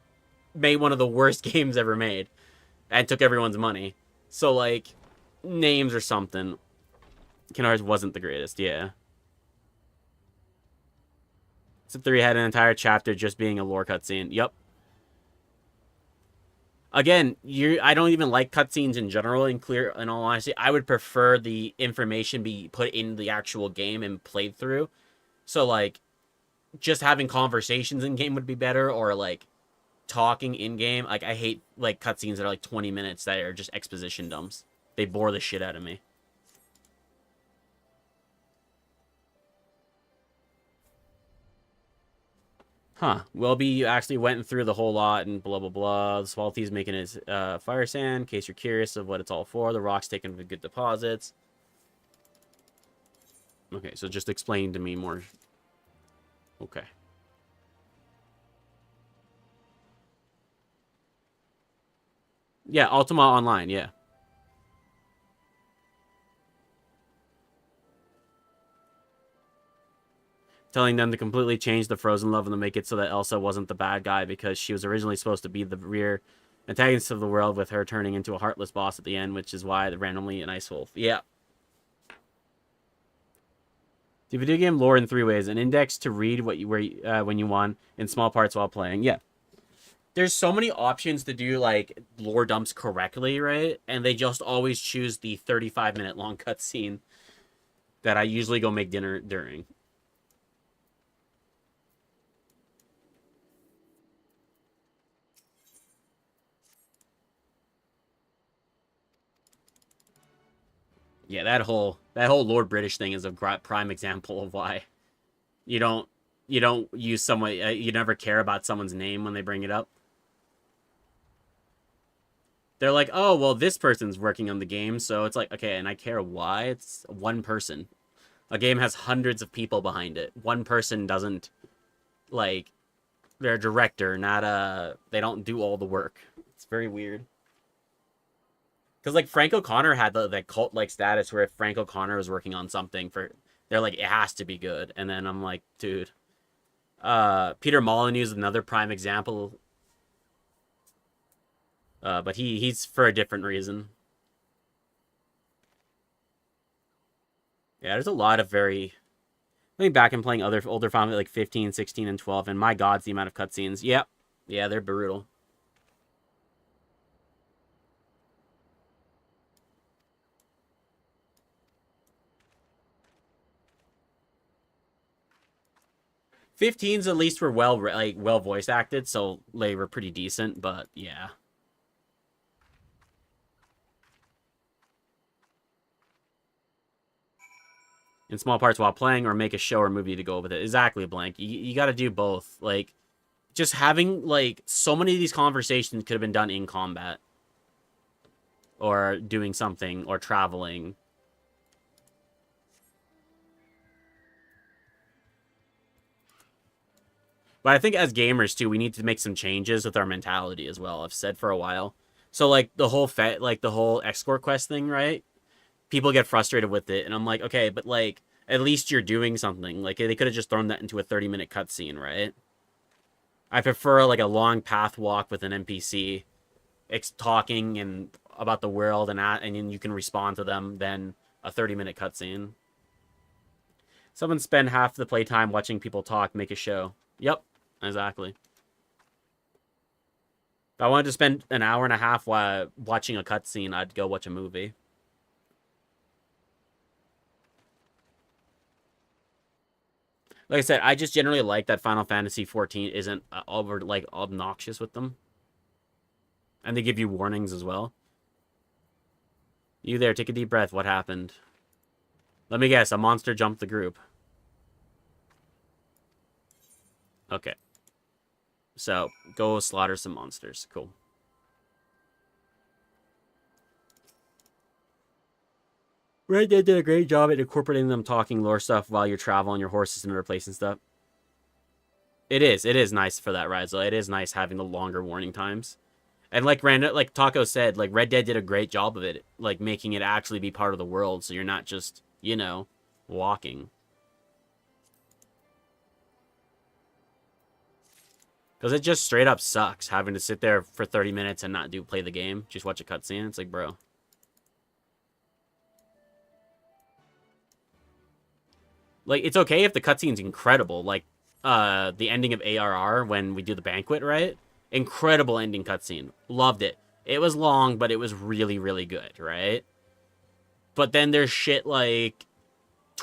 made one of the worst games ever made. And took everyone's money. So, like, names or something. Kingdom Hearts wasn't the greatest, yeah. Except 3 had an entire chapter just being a lore cutscene. Yep. Again, I don't even like cutscenes in general, in all honesty. I would prefer the information be put in the actual game and played through. So, like, just having conversations in game would be better, or like talking in game. Like, I hate like cutscenes that are like 20 minutes that are just exposition dumps. They bore the shit out of me. Huh. Welby, you actually went through the whole lot and blah blah blah. The Swalty's making his fire sand, in case you're curious of what it's all for. The rock's taken with good deposits. Okay, so just explain to me more. Okay. Yeah, Ultima Online, yeah. telling them to completely change the frozen love and to make it so that Elsa wasn't the bad guy because she was originally supposed to be the rear antagonist of the world, with her turning into a heartless boss at the end, which is why randomly an ice wolf. Yeah. The video game lore in 3 ways: an index to read what you when you want, in small parts while playing. Yeah. There's so many options to do like lore dumps correctly, right? And they just always choose the 35-minute long cutscene that I usually go make dinner during. Yeah, that whole Lord British thing is a prime example of why you don't use someone, you never care about someone's name when they bring it up. They're like, oh, well, this person's working on the game, so it's like, okay, and I care why? It's one person. A game has hundreds of people behind it. One person doesn't, like, they're a director, not a, they don't do all the work. It's very weird. Because, like, Frank O'Connor had the cult-like status where if Frank O'Connor was working on something, they're like, it has to be good. And then I'm like, dude. Peter Molyneux is another prime example. But he's for a different reason. Yeah, there's a lot of very... I think back and playing other older Final Fantasy like 15, 16, and 12, and my god, the amount of cutscenes. Yep. Yeah, they're brutal. '15s at least were well voice acted, so they were pretty decent, but yeah. In small parts while playing, or make a show or movie to go with it. Exactly, Blank. You got to do both. Like, just having, like, so many of these conversations could have been done in combat. Or doing something, or traveling. But I think as gamers, too, we need to make some changes with our mentality as well. I've said for a while. So, like, the whole escort quest thing, right? People get frustrated with it, and I'm like, okay, but, like, at least you're doing something. Like, they could have just thrown that into a 30-minute cutscene, right? I prefer, like, a long path walk with an NPC talking and about the world, and then you can respond to them, than a 30-minute cutscene. Someone spend half the playtime watching people talk, make a show. Yep, exactly. If I wanted to spend an hour and a half while watching a cutscene, I'd go watch a movie. Like I said, I just generally like that Final Fantasy XIV isn't obnoxious with them. And they give you warnings as well. You there, take a deep breath. What happened? Let me guess, a monster jumped the group. Okay. So, go slaughter some monsters. Cool. Red Dead did a great job at incorporating them talking lore stuff while you're traveling your horses and replacing stuff. It is nice for that, Rizel. It is nice having the longer warning times. And like Taco said, like Red Dead did a great job of it, like making it actually be part of the world, so you're not just, you know, walking. Because it just straight up sucks having to sit there for 30 minutes and not play the game. Just watch a cutscene. It's like, bro. Like, it's okay if the cutscene's incredible. Like, the ending of ARR when we do the banquet, right? Incredible ending cutscene. Loved it. It was long, but it was really, really good, right? But then there's shit like...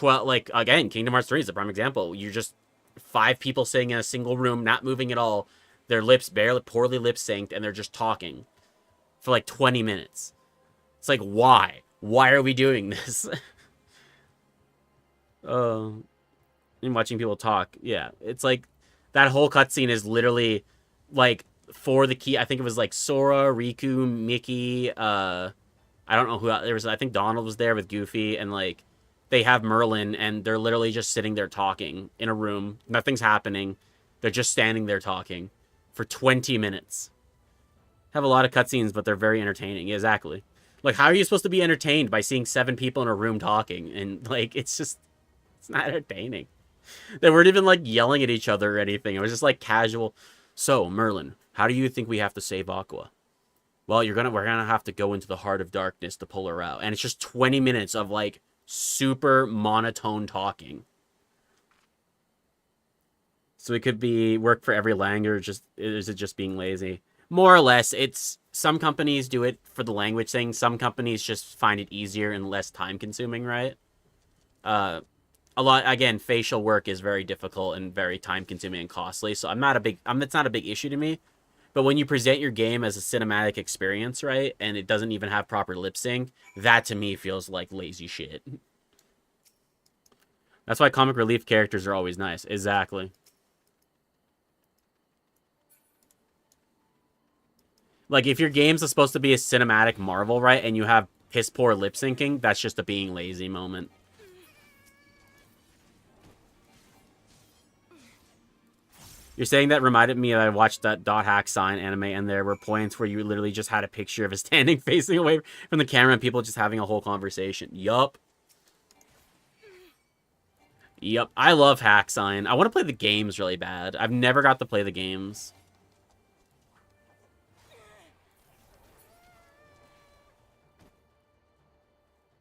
again, Kingdom Hearts 3 is a prime example. You're just 5 people sitting in a single room, not moving at all. Their lips poorly lip synced, and they're just talking for like 20 minutes. It's like, why? Why are we doing this? And watching people talk. Yeah, it's like that whole cutscene is literally like for the key. I think it was like Sora, Riku, Mickey. I don't know who there was. I think Donald was there with Goofy, and like they have Merlin, and they're literally just sitting there talking in a room. Nothing's happening. They're just standing there talking for 20 minutes. Have a lot of cutscenes, but they're very entertaining. Exactly. Like, how are you supposed to be entertained by seeing 7 people in a room talking? And like, it's not entertaining. They weren't even like yelling at each other or anything. It was just like casual. So, Merlin, how do you think we have to save Aqua? Well, we're gonna have to go into the heart of darkness to pull her out. And it's just 20 minutes of like super monotone talking. So it could be work for every language, just is it just being lazy? More or less, it's some companies do it for the language thing. Some companies just find it easier and less time consuming, right? A lot, again, facial work is very difficult and very time consuming and costly. So it's not a big issue to me. But when you present your game as a cinematic experience, right, and it doesn't even have proper lip sync, that to me feels like lazy shit. That's why comic relief characters are always nice. Exactly. Like, if your game's supposed to be a cinematic marvel, right, and you have piss poor lip syncing, that's just a being lazy moment. You're saying that reminded me that I watched that Dot Hack Sign anime, and there were points where you literally just had a picture of a standing facing away from the camera and people just having a whole conversation. Yup. Yup. I love Hack Sign. I want to play the games really bad. I've never got to play the games.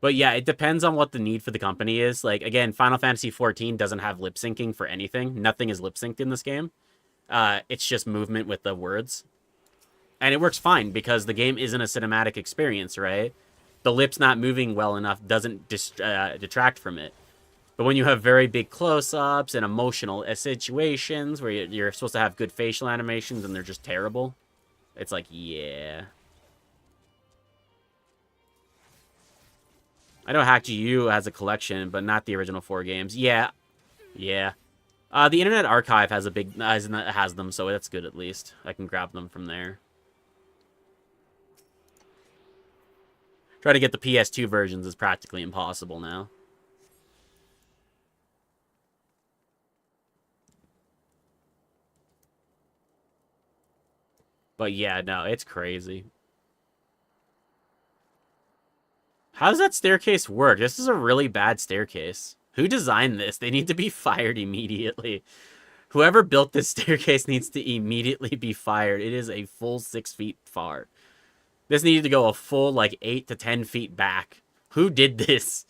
But yeah, it depends on what the need for the company is. Like, again, Final Fantasy XIV doesn't have lip syncing for anything. Nothing is lip synced in this game. It's just movement with the words. And it works fine because the game isn't a cinematic experience, right? The lips not moving well enough doesn't detract from it. But when you have very big close-ups and emotional situations where you're supposed to have good facial animations and they're just terrible, it's like, yeah. I know Hack GU has a collection, but not the original 4 games. Yeah. Yeah. The Internet Archive has has them, so that's good at least. I can grab them from there. Try to get the PS2 versions is practically impossible now. But yeah, no, it's crazy. How does that staircase work? This is a really bad staircase. Who designed this? They need to be fired immediately. Whoever built this staircase needs to immediately be fired. It is a full 6 feet far. This needed to go a full, like, 8 to 10 feet back. Who did this?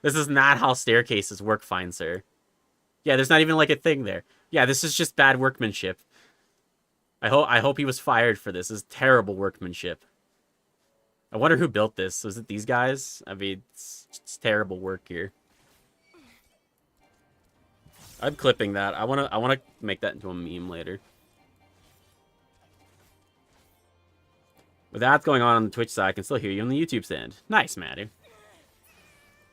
This is not how staircases work, fine sir. Yeah, there's not even, like, a thing there. Yeah, this is just bad workmanship. I hope he was fired for this. This is terrible workmanship. I wonder who built this. Was it these guys? I mean, it's terrible work here. I'm clipping that. I wanna make that into a meme later. With that going on the Twitch side, I can still hear you on the YouTube stand. Nice, Matty.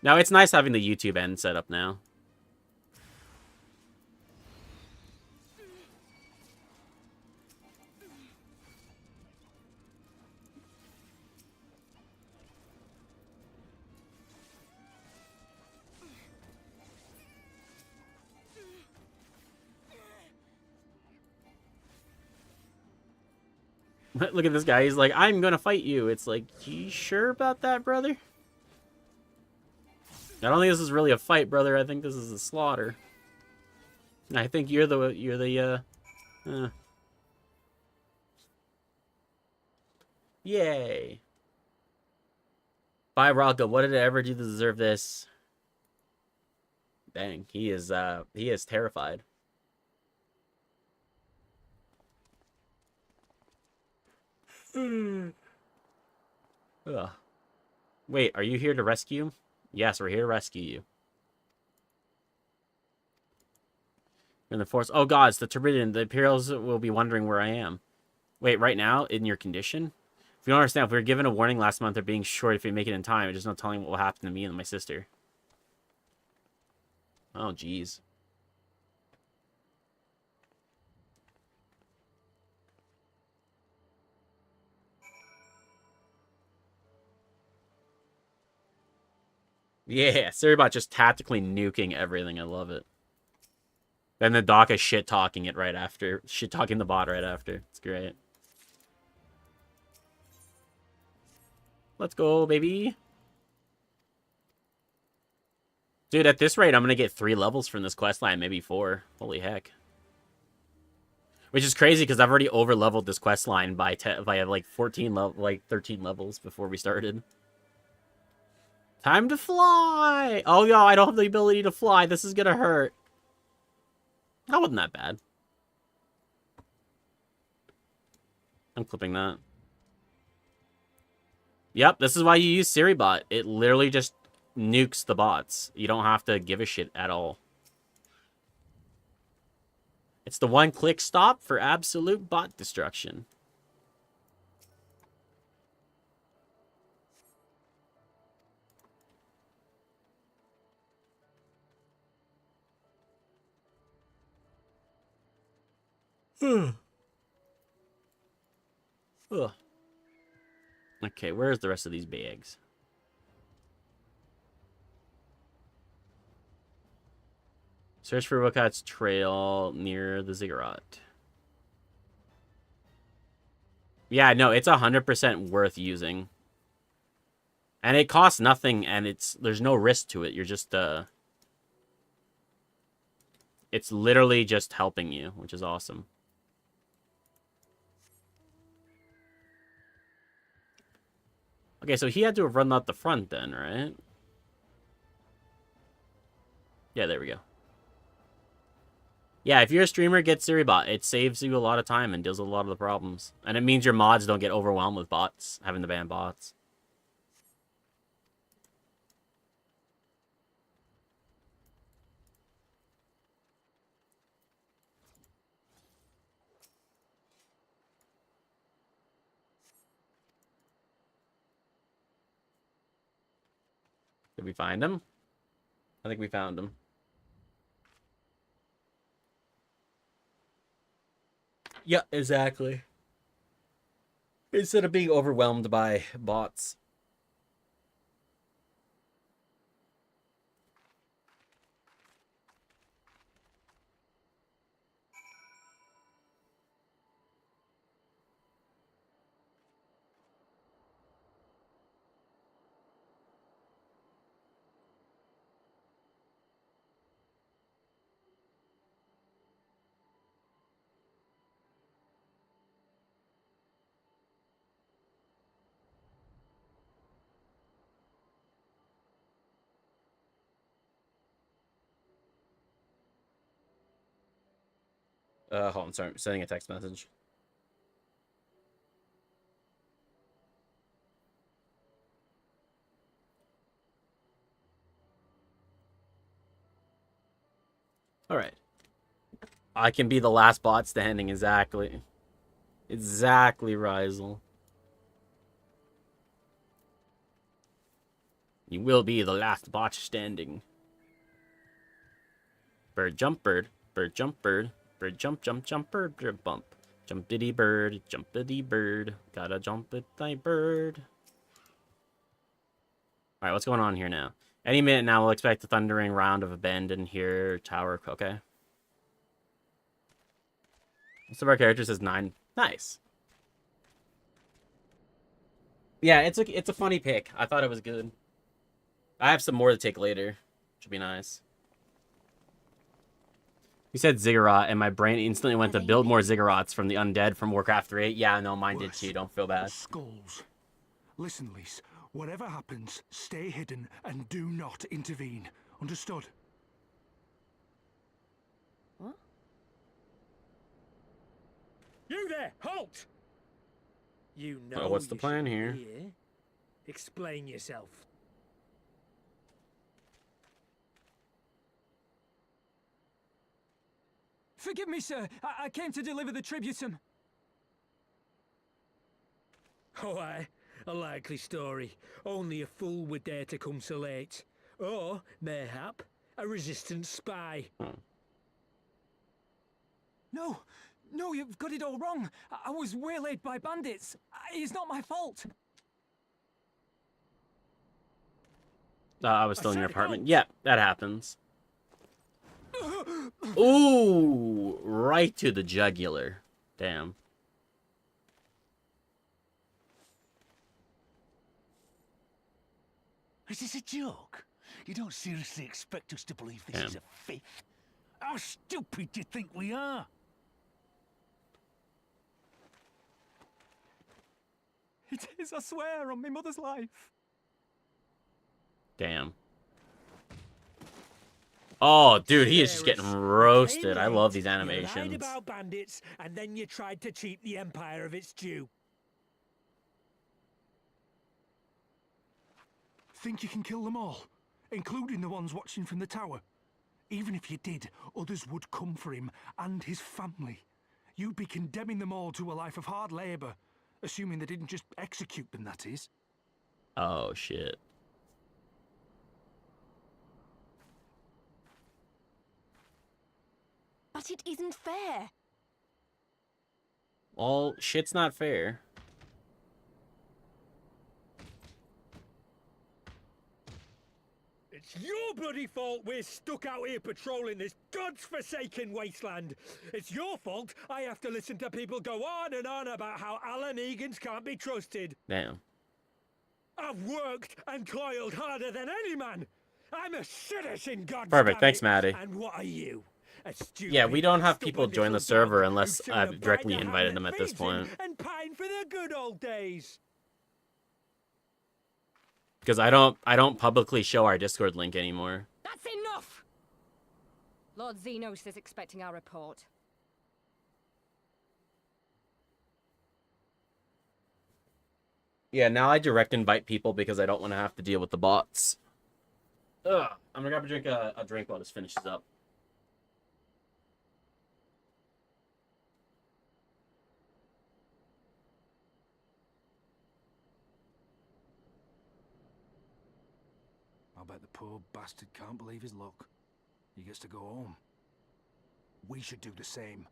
Now, it's nice having the YouTube end set up now. Look at this guy. He's like, I'm gonna fight you. It's like, you sure about that, brother? I don't think this is really a fight, brother. I think this is a slaughter. I think you're the Yay. Bye, Raga. What did I ever do to deserve this? Dang, he is terrified. Ugh. Wait, are you here to rescue? Yes, we're here to rescue you. In the force. Oh god, it's the Turbidian. The Imperials will be wondering where I am. Wait, right now? In your condition? If you don't understand, if we were given a warning last month of being short if we make it in time, there's no telling what will happen to me and my sister. Oh, jeez. Yeah, sorry about just tactically nuking everything. I love it. Then the doc is shit-talking it right after. Shit-talking the bot right after. It's great. Let's go, baby. Dude, at this rate, I'm going to get 3 levels from this quest line, maybe 4. Holy heck. Which is crazy because I've already over-leveled this quest line by like 13 levels before we started. Time to fly! Oh, no, I don't have the ability to fly. This is going to hurt. That wasn't that bad. I'm clipping that. Yep, this is why you use SiriBot. It literally just nukes the bots. You don't have to give a shit at all. It's the one-click stop for absolute bot destruction. Ugh. Okay, where's the rest of these bags? Search for Wookat's trail near the ziggurat. Yeah, no, it's 100% worth using. And it costs nothing, and there's no risk to it. You're just, it's literally just helping you, which is awesome. Okay, so he had to have run out the front then, right? Yeah, there we go. Yeah, if you're a streamer, get SiriBot. It saves you a lot of time and deals with a lot of the problems. And it means your mods don't get overwhelmed with bots, having to ban bots. Did we find him? I think we found him. Yeah, exactly. Instead of being overwhelmed by bots. Hold on, sorry, I'm sending a text message. Alright. I can be the last bot standing, exactly. Exactly, Rizel. You will be the last bot standing. Bird jump bird. Bird jump bird. Bird jump jump jump bird bird bump. Jumpity bird. Jumpity bird. Gotta jump at thy bird. Alright, what's going on here now? Any minute now we'll expect a thundering round of abandoned here tower. Okay. Most of our characters is 9. Nice. Yeah, it's a funny pick. I thought it was good. I have some more to take later. Should be nice. You said ziggurat, and my brain instantly went to build more ziggurats from the undead from Warcraft 3. Yeah, no, mine did too. Don't feel bad. Skulls. Listen, Lise. Whatever happens, stay hidden and do not intervene. Understood? What? You there! Halt! You know. Well, what's the you plan shouldn't here? be here. Explain yourself. Forgive me, sir. I came to deliver the tributum. Oh, aye. A likely story. Only a fool would dare to come so late. Or, mayhap, a resistance spy. No, you've got it all wrong. I was waylaid by bandits. It's not my fault. I was still in your said apartment. halt. Yeah, that happens. Ooh, right to the jugular. Damn. Is this a joke? You don't seriously expect us to believe this Damn. is a fifth? How stupid do you think we are? It is, I swear, on my mother's life. Damn. Oh, dude, he is just getting Scares. You roasted. came I love late, these You lied animations. about bandits, and then you tried to cheat the Empire of its due. Think you can kill them all, including the ones watching from the tower? Even if you did, others would come for him and his family. You'd be condemning them all to a life of hard labor, assuming they didn't just execute them, that is. Oh, shit. But it isn't fair. Well, shit's not fair. It's your bloody fault we're stuck out here patrolling this god's-forsaken wasteland. It's your fault I have to listen to people go on and on about how Alan Egans can't be trusted. Damn. I've worked and toiled harder than any man. I'm a citizen, God. Perfect, thanks, Maddie. And what are you? A stupid, Yeah, we don't have people stubborn join the little server dog unless who'd sooner I've bite directly the hand invited that them at this feeds him point. and pine for the good old days. Because I don't publicly show our Discord link anymore. That's enough! Lord Xenos is expecting our report. Yeah, now I direct invite people because I don't want to have to deal with the bots. Ugh, I'm gonna grab a drink while this finishes up. I bet the poor bastard can't believe his luck. He gets to go home. We should do the same.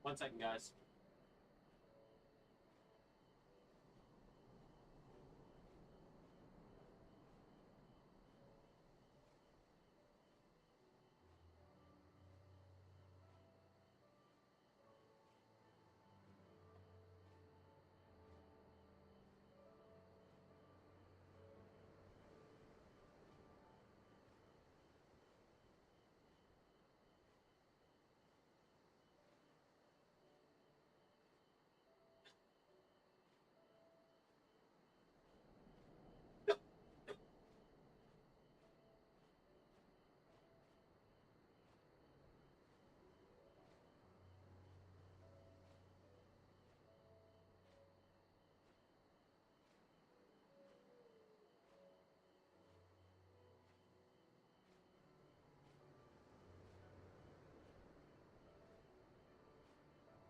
One second, guys.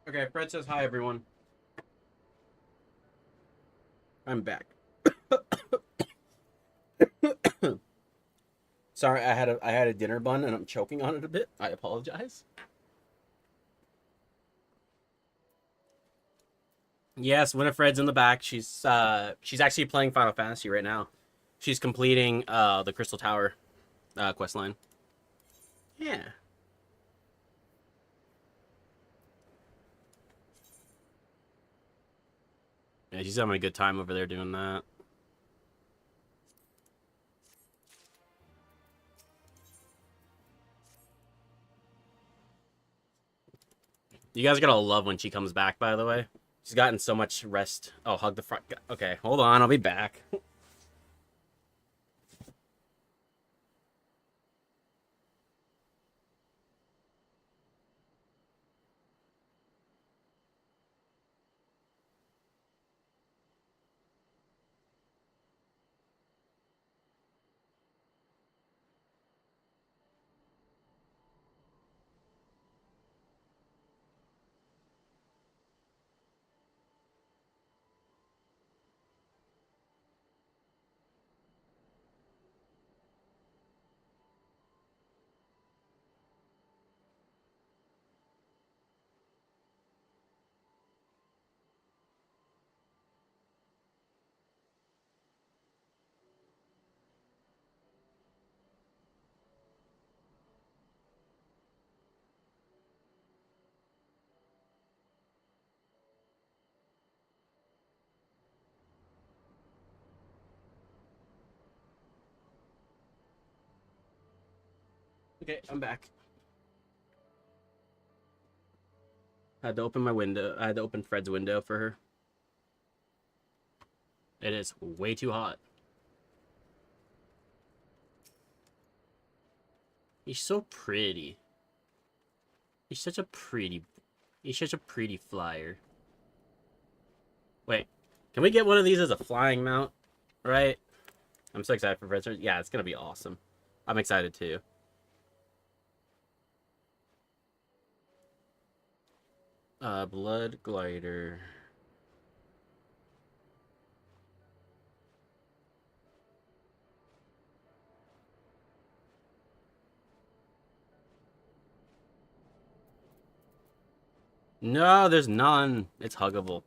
Okay, Fred says hi, everyone. I'm back. Sorry, I had a dinner bun and I'm choking on it a bit. I apologize. Yes, Winifred's in the back. She's actually playing Final Fantasy right now. She's completing the Crystal Tower quest line. Yeah. Yeah, she's having a good time over there doing that. You guys are gonna love when she comes back, by the way. She's gotten so much rest. Oh, hug the front. Okay, hold on. I'll be back. Okay, I'm back. I had to open my window. I had to open Fred's window for her. It is way too hot. He's so pretty. He's such a pretty flyer. Wait, can we get one of these as a flying mount? Right? I'm so excited for Fred's. Yeah, it's gonna be awesome. I'm excited too. Blood glider. No, there's none. It's huggable.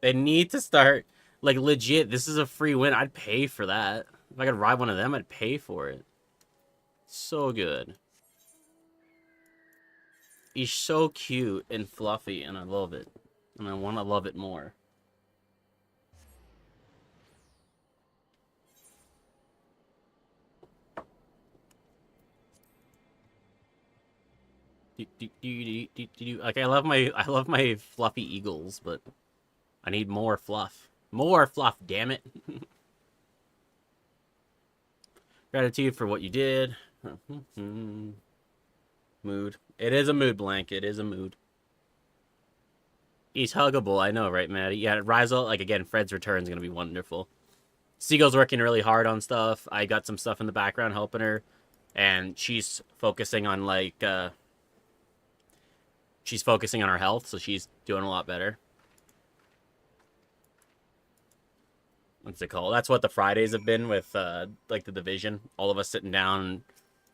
They need to start, like, legit. This is a free win. I'd pay for that. If I could ride one of them, I'd pay for it. So good. He's so cute and fluffy, and I love it. And I want to love it more. Like, I love my fluffy eagles, but I need more fluff. More fluff, damn it. Gratitude for what you did. Mood. It is a mood, Blank. It is a mood. He's huggable. I know, right, Maddie? Yeah, Rizal, like, again, Fred's return is going to be wonderful. Seagull's working really hard on stuff. I got some stuff in the background helping her. And she's focusing on, like, she's focusing on her health, so she's doing a lot better. What's it called? That's what the Fridays have been with, like, the division. All of us sitting down,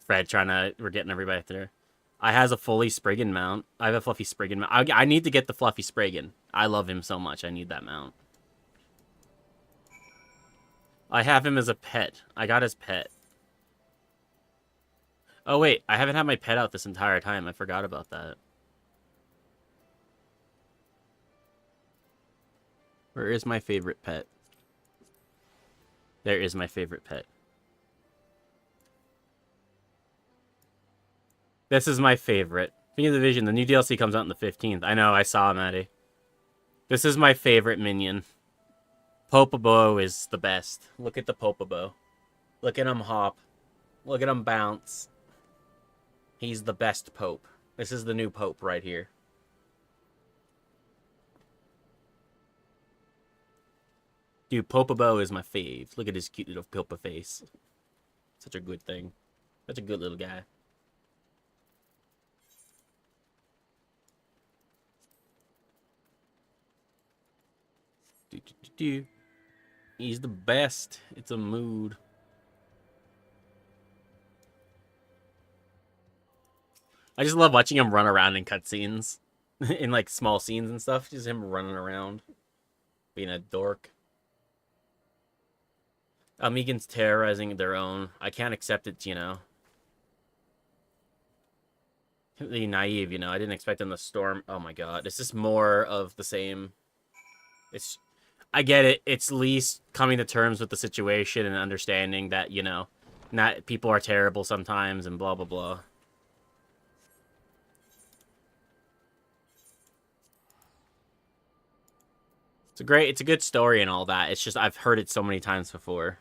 Fred we're getting everybody through. I has a fully Spriggan mount. I have a fluffy Spriggan mount. I need to get the fluffy Spriggan. I love him so much. I need that mount. I have him as a pet. I got his pet. Oh, wait. I haven't had my pet out this entire time. I forgot about that. Where is my favorite pet? There is my favorite pet. This is my favorite. Speaking of the Division, the new DLC comes out on the 15th. I know, I saw Maddie. This is my favorite minion. Popabo is the best. Look at the Popabo. Look at him hop. Look at him bounce. He's the best Pope. This is the new Pope right here. Dude, Popabo is my fave. Look at his cute little Popa face. Such a good thing. Such a good little guy. He's the best. It's a mood. I just love watching him run around in cutscenes. In, like, small scenes and stuff. Just him running around. Being a dork. Almegans terrorizing their own. I can't accept it, you know. Completely naive, you know. I didn't expect them to storm. Oh my god. It's just more of the same. I get it. It's least coming to terms with the situation and understanding that, you know, not people are terrible sometimes and blah, blah, blah. It's a good story and all that. It's just I've heard it so many times before.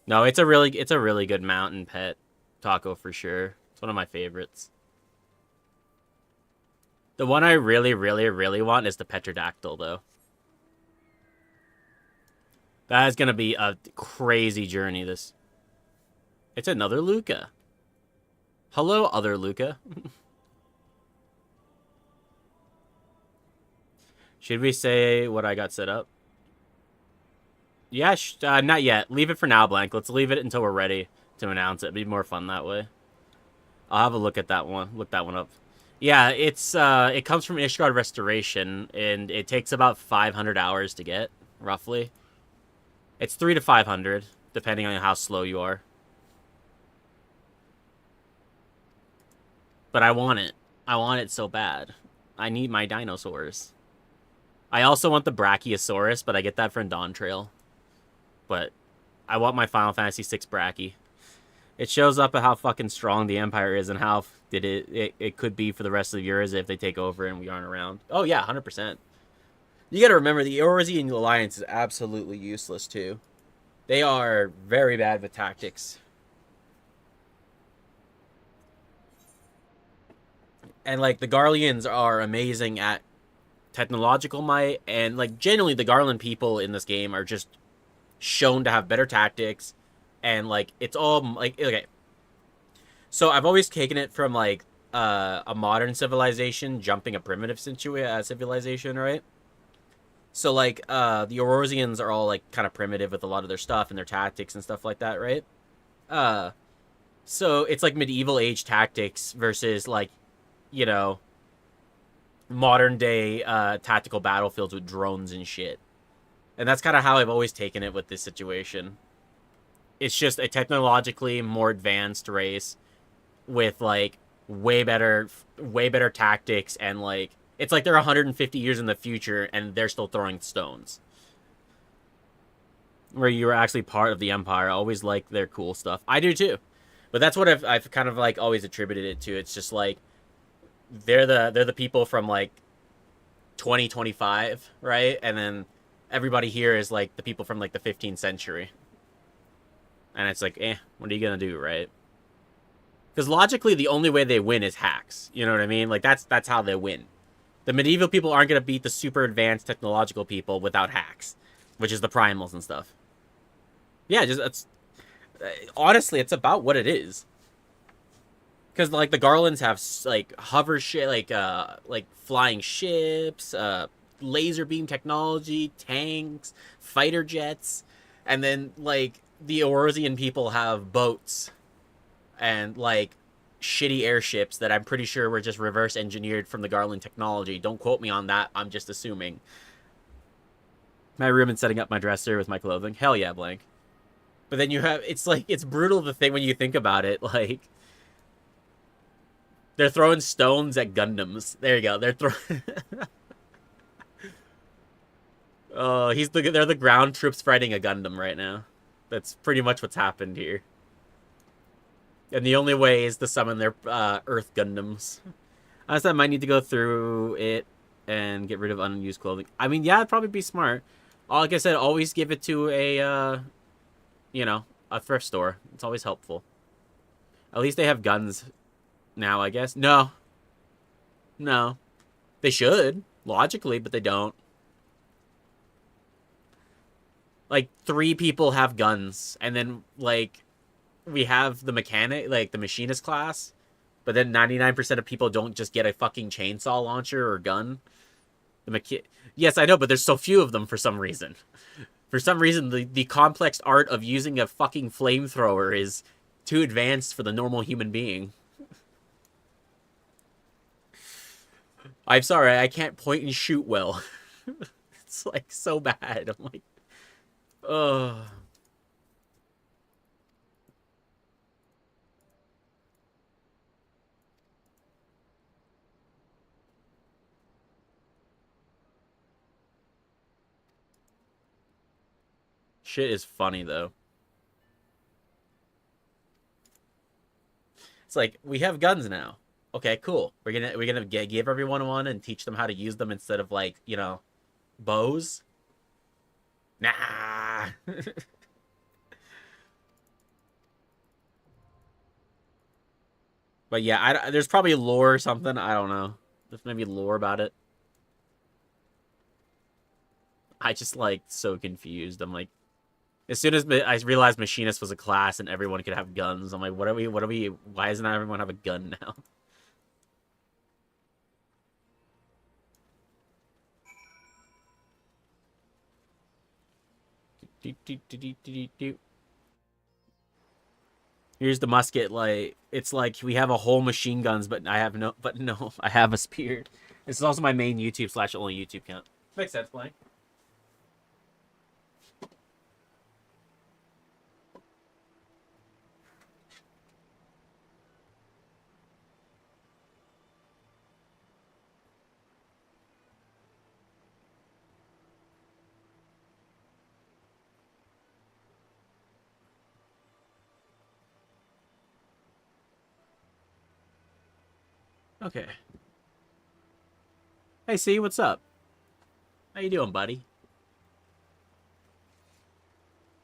No, it's a really good mountain pet, Taco, for sure. It's one of my favorites. The one I really, really, really want is the Petrodactyl, though. That is going to be a crazy journey, this. It's another Luca. Hello, other Luca. Should we say what I got set up? Yeah, not yet. Leave it for now, Blank. Let's leave it until we're ready to announce it. It'd be more fun that way. I'll have a look at that one. Look that one up. Yeah, it comes from Ishgard Restoration, and it takes about 500 hours to get, roughly. It's 300 to 500, depending on how slow you are. But I want it. I want it so bad. I need my dinosaurs. I also want the Brachiosaurus, but I get that from Dawn Trail. But I want my Final Fantasy VI Brachie. It shows up at how fucking strong the Empire is and how it could be for the rest of Eurasia if they take over and we aren't around. Oh yeah, 100%. You gotta remember, the Eorzean Alliance is absolutely useless too. They are very bad with tactics. And like the Garleans are amazing at technological might, and like generally the Garland people in this game are just shown to have better tactics, and like it's all like okay. So I've always taken it from like a modern civilization jumping a primitive civilization, right? So like the Eorzeans are all like kind of primitive with a lot of their stuff and their tactics and stuff like that, right? So it's like medieval age tactics versus like, you know, modern day tactical battlefields with drones and shit. And that's kind of how I've always taken it with this situation. It's just a technologically more advanced race with like way better tactics, and like it's like they're 150 years in the future and they're still throwing stones. Where you were actually part of the Empire. I always like their cool stuff. I do too. But that's what I've kind of like always attributed it to. It's just like they're the people from like 2025, right? And then everybody here is like the people from like the 15th century. And it's like, what are you gonna do, right? Because logically, the only way they win is hacks. You know what I mean? Like that's how they win. The medieval people aren't gonna beat the super advanced technological people without hacks, which is the primals and stuff. Yeah, just it's honestly, it's about what it is. Because like the Garlands have like hover shit, like flying ships, laser beam technology, tanks, fighter jets, and then like the Eorzean people have boats and like shitty airships that I'm pretty sure were just reverse engineered from the Garland technology. Don't quote me on that. I'm just assuming. My room and setting up my dresser with my clothing. Hell yeah, blank. But then you have, it's like, it's brutal the thing when you think about it. Like, they're throwing stones at Gundams. There you go. They're throwing... Oh, they're the ground troops fighting a Gundam right now. That's pretty much what's happened here. And the only way is to summon their Earth Gundams. Honestly, I might need to go through it and get rid of unused clothing. I mean, yeah, it'd probably be smart. Like I said, always give it to a, you know, a thrift store. It's always helpful. At least they have guns now, I guess. No. No. They should, logically, but they don't. Like, 3 people have guns, and then, like, we have the mechanic, like, the machinist class, but then 99% of people don't just get a fucking chainsaw launcher or gun. Yes, I know, but there's so few of them for some reason. For some reason, the complex art of using a fucking flamethrower is too advanced for the normal human being. I'm sorry, I can't point and shoot well. It's, like, so bad. I'm like, ugh. Shit is funny though. It's like, we have guns now. Okay, cool. We're gonna give everyone one and teach them how to use them instead of like, you know, bows. Nah. But yeah, there's probably lore or something. I don't know. There's maybe lore about it. I just like so confused. I'm like, as soon as I realized machinist was a class and everyone could have guns, I'm like, what are we, why doesn't everyone have a gun now? Here's the musket, like, it's like we have a whole machine guns, but no, I have a spear. This is also my main YouTube / only YouTube account. Makes sense, Blank. Okay. Hey, C, what's up? How you doing, buddy?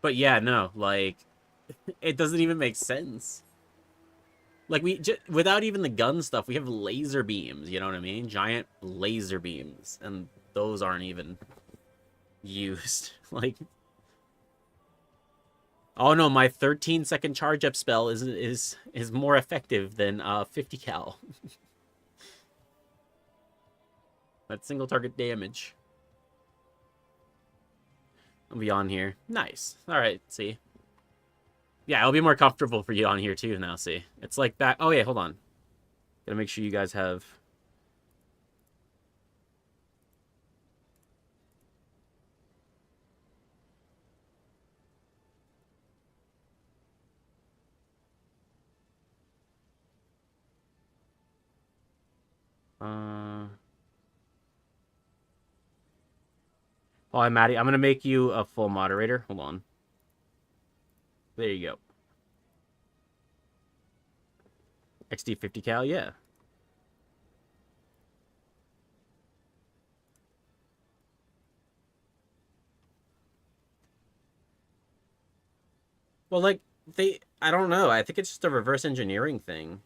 But yeah, no, like, it doesn't even make sense. Like, without even the gun stuff, we have laser beams, you know what I mean? Giant laser beams, and those aren't even used. Like, oh no, my 13-second charge up spell is more effective than 50 cal. That's single target damage. I'll be on here. Nice. All right, see. Yeah, it'll be more comfortable for you on here too now, see. It's like back. Oh, yeah, hold on. Gotta make sure you guys have... Oh, hi, Maddie. I'm gonna make you a full moderator. Hold on. There you go. XD 50 cal, yeah. Well, like, I don't know. I think it's just a reverse engineering thing.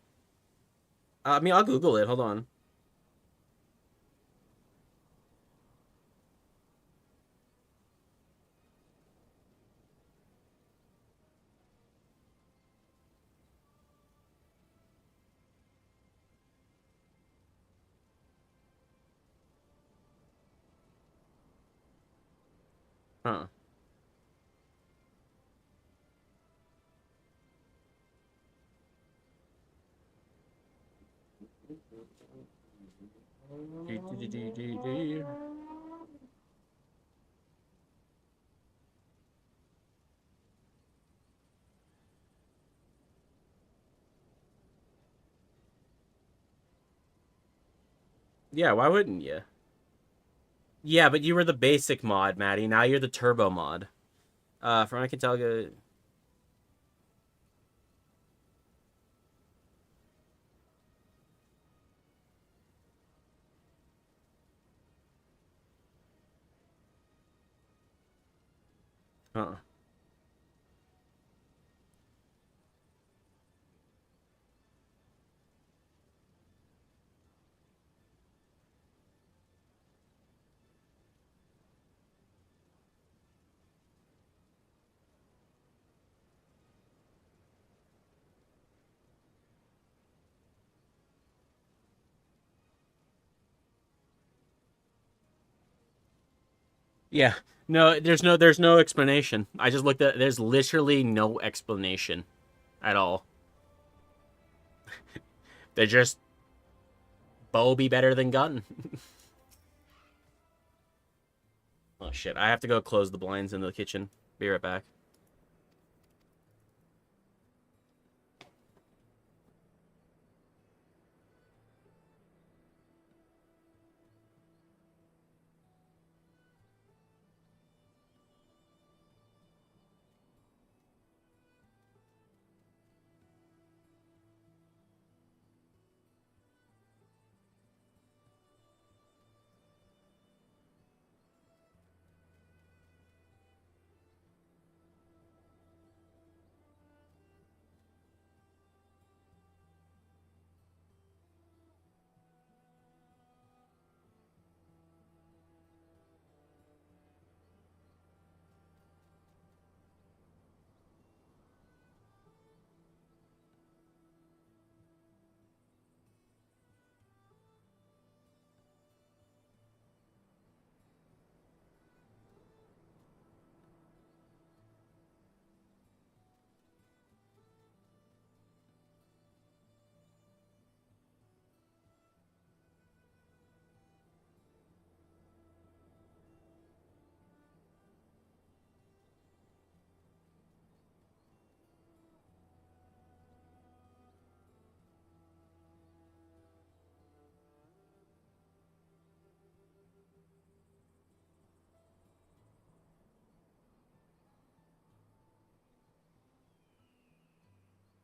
I mean, I'll Google it. Hold on. Huh. Yeah, why wouldn't you? Yeah, but you were the basic mod, Maddie. Now you're the turbo mod. From what I can tell, huh. Yeah. No, there's no explanation. I just looked at there's literally no explanation at all. They're just bow be better than gun. Oh shit, I have to go close the blinds in the kitchen. Be right back.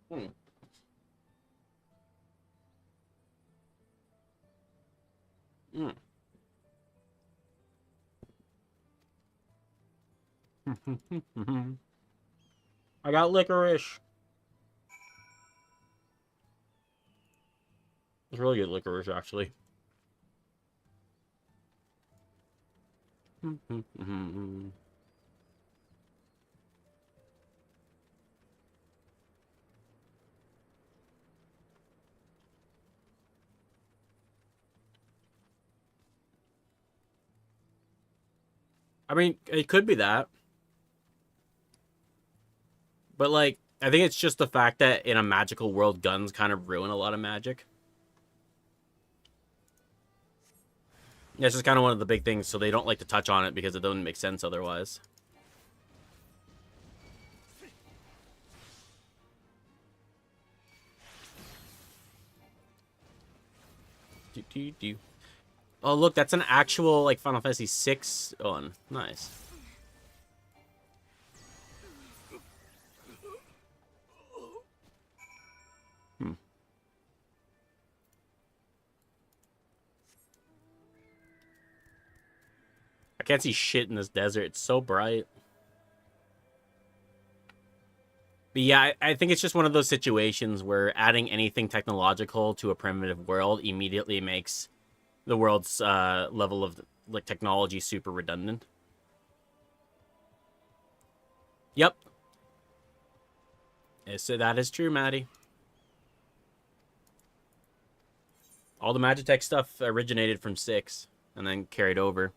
Hmm. I got licorice. It's really good licorice, actually. I mean, it could be that. But, like, I think it's just the fact that in a magical world, guns kind of ruin a lot of magic. That's just kind of one of the big things, so they don't like to touch on it because it doesn't make sense otherwise. Oh, look, that's an actual, like, Final Fantasy VI one. Nice. I can't see shit in this desert. It's so bright. But yeah, I think it's just one of those situations where adding anything technological to a primitive world immediately makes the world's level of like technology super redundant. Yep. So that is true, Maddie. All the Magitech stuff originated from 6 and then carried over.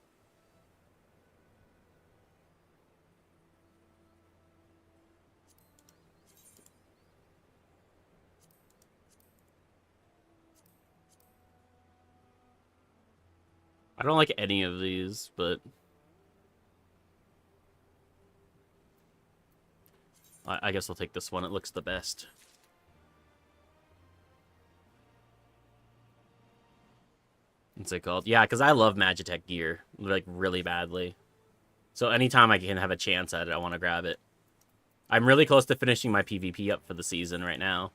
I don't like any of these, but I guess I'll take this one. It looks the best. What's it called? Yeah, because I love Magitech gear, like, really badly. So anytime I can have a chance at it, I want to grab it. I'm really close to finishing my PvP up for the season right now.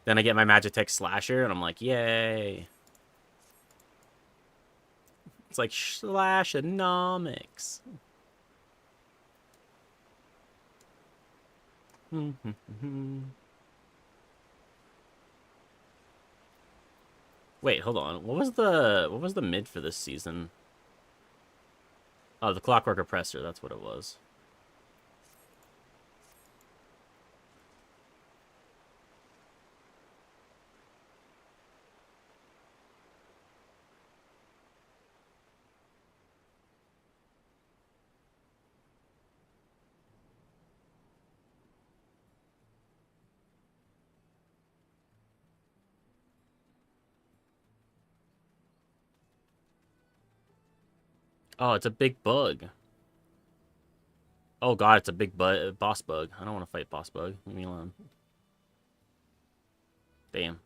Then I get my Magitech Slasher, and I'm like, yay. It's like Slashonomics. Wait, hold on. What was the mid for this season? Oh, the Clockwork Oppressor, that's what it was. Oh, it's a big bug. Oh god, it's a big boss bug. I don't want to fight boss bug. Leave me alone. Damn.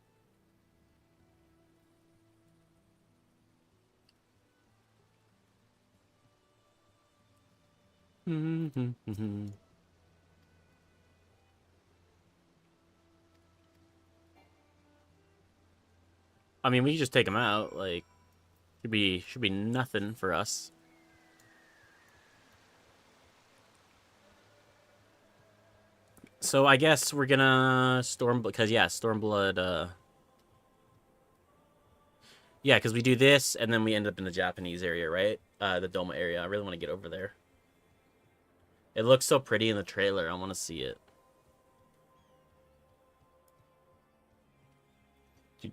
I mean, we can just take him out. Like, should be nothing for us. So I guess we're gonna because yeah, Stormblood. Yeah, because we do this and then we end up in the Japanese area, right? The Doma area. I really want to get over there. It looks so pretty in the trailer. I want to see it. Hey,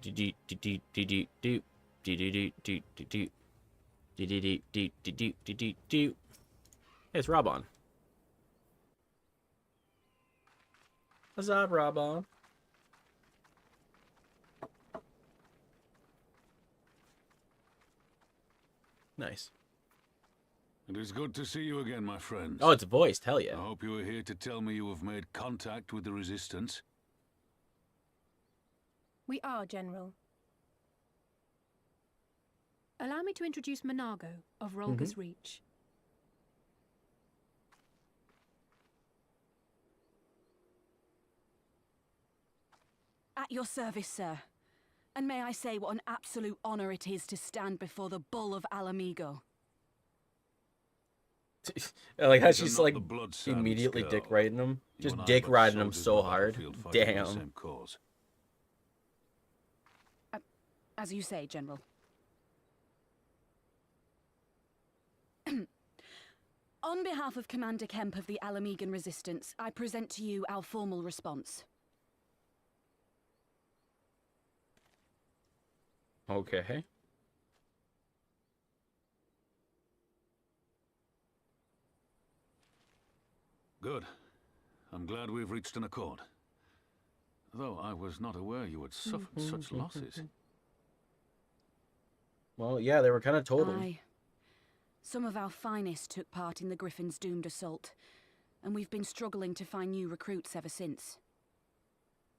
it's Robon. What's up, Robon? Nice. It is good to see you again, my friends. Oh, it's voiced. Hell yeah. I hope you are here to tell me you have made contact with the Resistance. We are, General. Allow me to introduce Monago of Rolga's Reach. At your service, sir. And may I say what an absolute honor it is to stand before the Bull of Alamigo. I like how These are she's not like the blood-saddened immediately girl. dick riding him. You Just and I dick are but riding him soldiers so on a hard. battlefield fighting for the Damn. same cause. As you say, General. On behalf of Commander Kemp of the Alamigan Resistance, I present to you our formal response. Okay. Good. I'm glad we've reached an accord. Though I was not aware you had suffered such losses. Well, yeah, they were kind of total. Aye. Some of our finest took part in the Griffin's doomed assault, and we've been struggling to find new recruits ever since.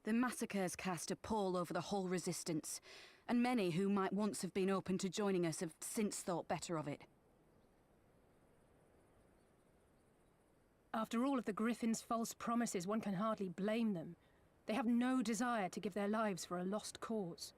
The massacres cast a pall over the whole resistance, and many who might once have been open to joining us have since thought better of it. After all of the Griffin's false promises, one can hardly blame them. They have no desire to give their lives for a lost cause.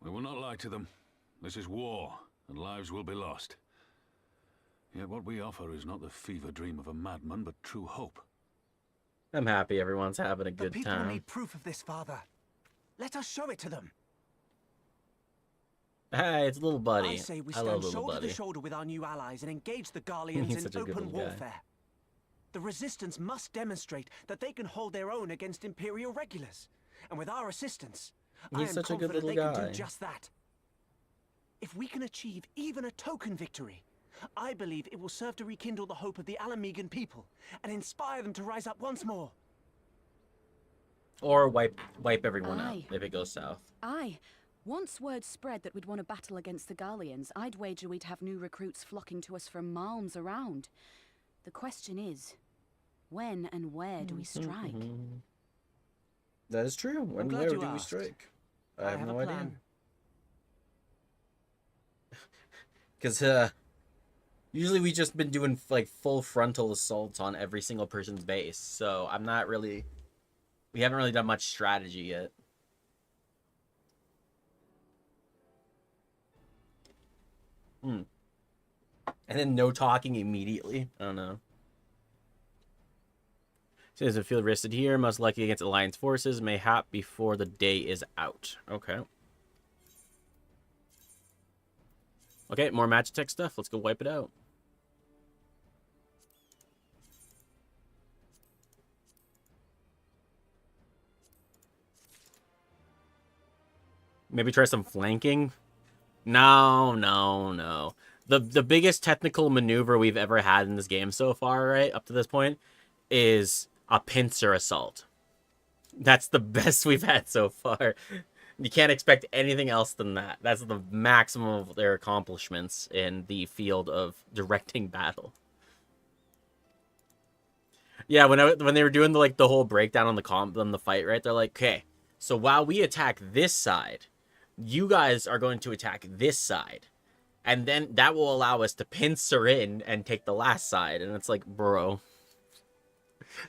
We will not lie to them. This is war, and lives will be lost. Yet what we offer is not the fever dream of a madman, but true hope. I'm happy everyone's having a The good people time. need proof of this, Father. Let us show it to them. Hey, it's little buddy. I say we I stand love little shoulder buddy. to shoulder with our new allies and engage the Garleans He's in such a good open little guy. warfare. The Resistance must demonstrate that they can hold their own against Imperial regulars. And with our assistance, I He's am such a good confident they little can guy. do just that. If we can achieve even a token victory, I believe it will serve to rekindle the hope of the Alamigan people and inspire them to rise up once more. Or wipe everyone out Aye. if it goes south. Aye. Once word spread that we'd won a battle against the Garleans, I'd wager we'd have new recruits flocking to us from malms around. The question is, when and where do we strike? That is true. When glad where you do we asked. strike? I I have have no a idea. plan. Because usually we just been doing like full frontal assaults on every single person's base, so I'm not really. We haven't really done much strategy yet. And then no talking immediately. I don't know. Citizen field rested here. Most likely against Alliance forces. Mayhap before the day is out. Okay. Okay, more match tech stuff. Let's go wipe it out. Maybe try some flanking. No. The biggest technical maneuver we've ever had in this game so far, right, up to this point, is a pincer assault. That's the best we've had so far. You can't expect anything else than that. That's the maximum of their accomplishments in the field of directing battle. Yeah, when they were doing the whole breakdown on the fight, right? They're like, okay, so while we attack this side, you guys are going to attack this side, and then that will allow us to pincer in and take the last side. And it's like, bro.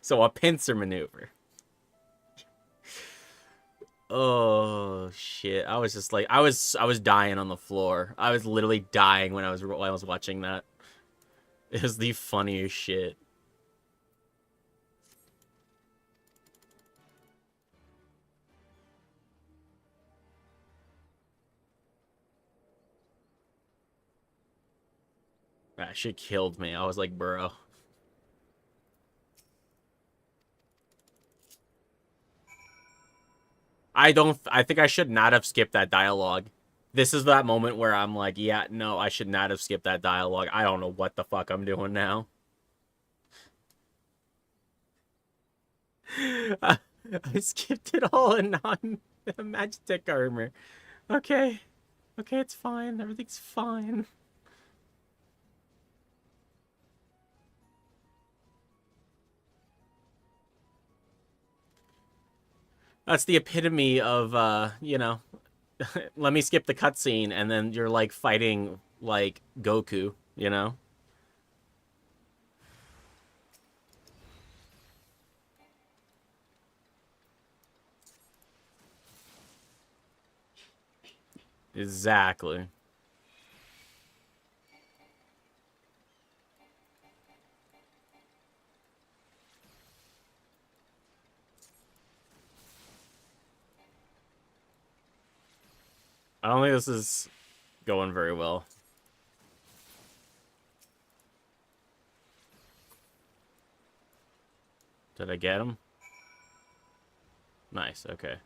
So a pincer maneuver. Oh shit! I was just like, I was dying on the floor. I was literally dying when I was watching that. It was the funniest shit. That shit killed me. I was like, bro. I think I should not have skipped that dialogue. This is that moment where I'm like, yeah, no, I should not have skipped that dialogue. I don't know what the fuck I'm doing now. I skipped it all and now I'm Magitech armor. Okay. Okay, it's fine. Everything's fine. That's the epitome of, you know, let me skip the cutscene and then you're like fighting like Goku, you know? Exactly. I don't think this is going very well. Did I get him? Nice, okay.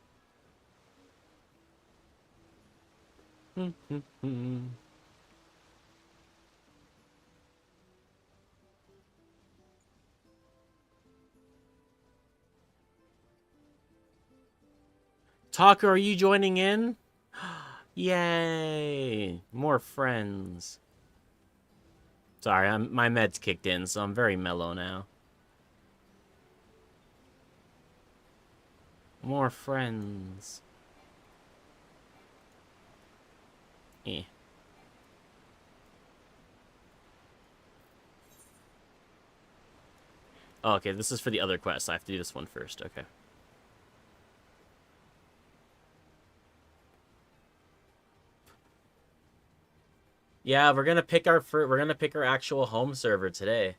Talker, are you joining in? Yay! More friends. Sorry, my meds kicked in, so I'm very mellow now. More friends. Eh. Oh, okay, this is for the other quest. I have to do this one first. Okay. Yeah, we're gonna pick our actual home server today.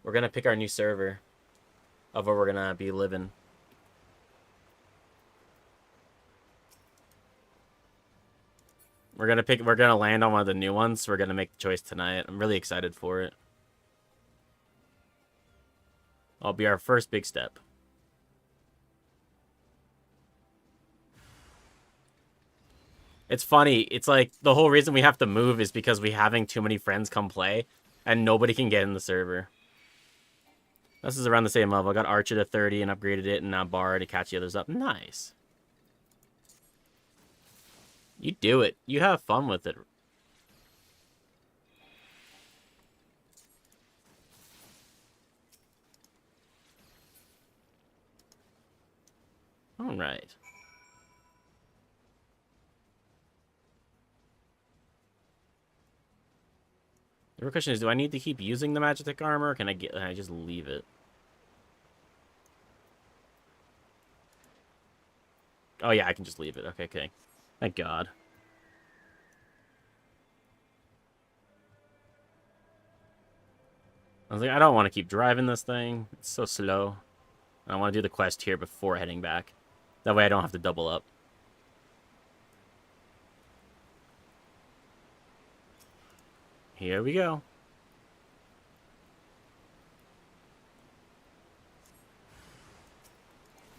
We're gonna pick our new server of where we're gonna be living. We're gonna land on one of the new ones. We're gonna make the choice tonight. I'm really excited for it. It'll be our first big step. It's funny. It's like the whole reason we have to move is because we're having too many friends come play and nobody can get in the server. This is around the same level. I got Archer to 30 and upgraded it, and now Bar to catch the others up. Nice. You do it. You have fun with it. All right. The real question is, do I need to keep using the Magitek armor, or can I just leave it? Oh yeah, I can just leave it. Okay, okay. Thank God. I was like, I don't want to keep driving this thing. It's so slow. I want to do the quest here before heading back. That way I don't have to double up. Here we go.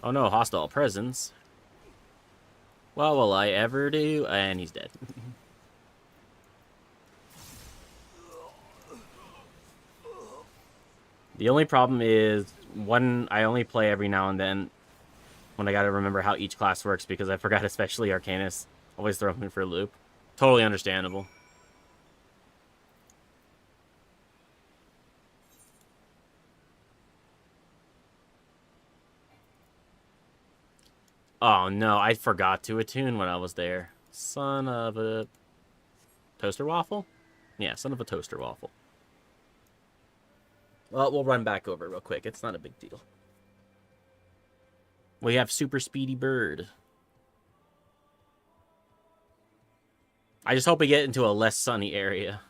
Oh no, hostile presence. What will I ever do? And he's dead. The only problem is, I only play every now and then when I gotta remember how each class works, because I forgot especially Arcanist. Always throw me for a loop. Totally understandable. Oh no, I forgot to attune when I was there. Son of a... Toaster waffle? Yeah, son of a toaster waffle. Well, we'll run back over real quick. It's not a big deal. We have Super Speedy Bird. I just hope we get into a less sunny area.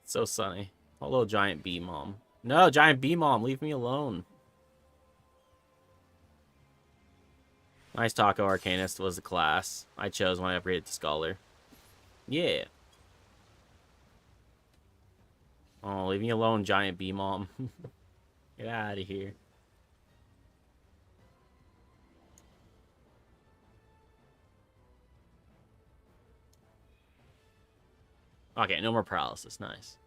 It's so sunny. Hello, Giant Bee Mom. No, Giant Bee Mom, leave me alone. Nice Taco Arcanist was the class I chose when I upgraded to Scholar. Yeah. Oh, leave me alone, Giant Bee Mom. Get out of here. Okay, no more paralysis. Nice.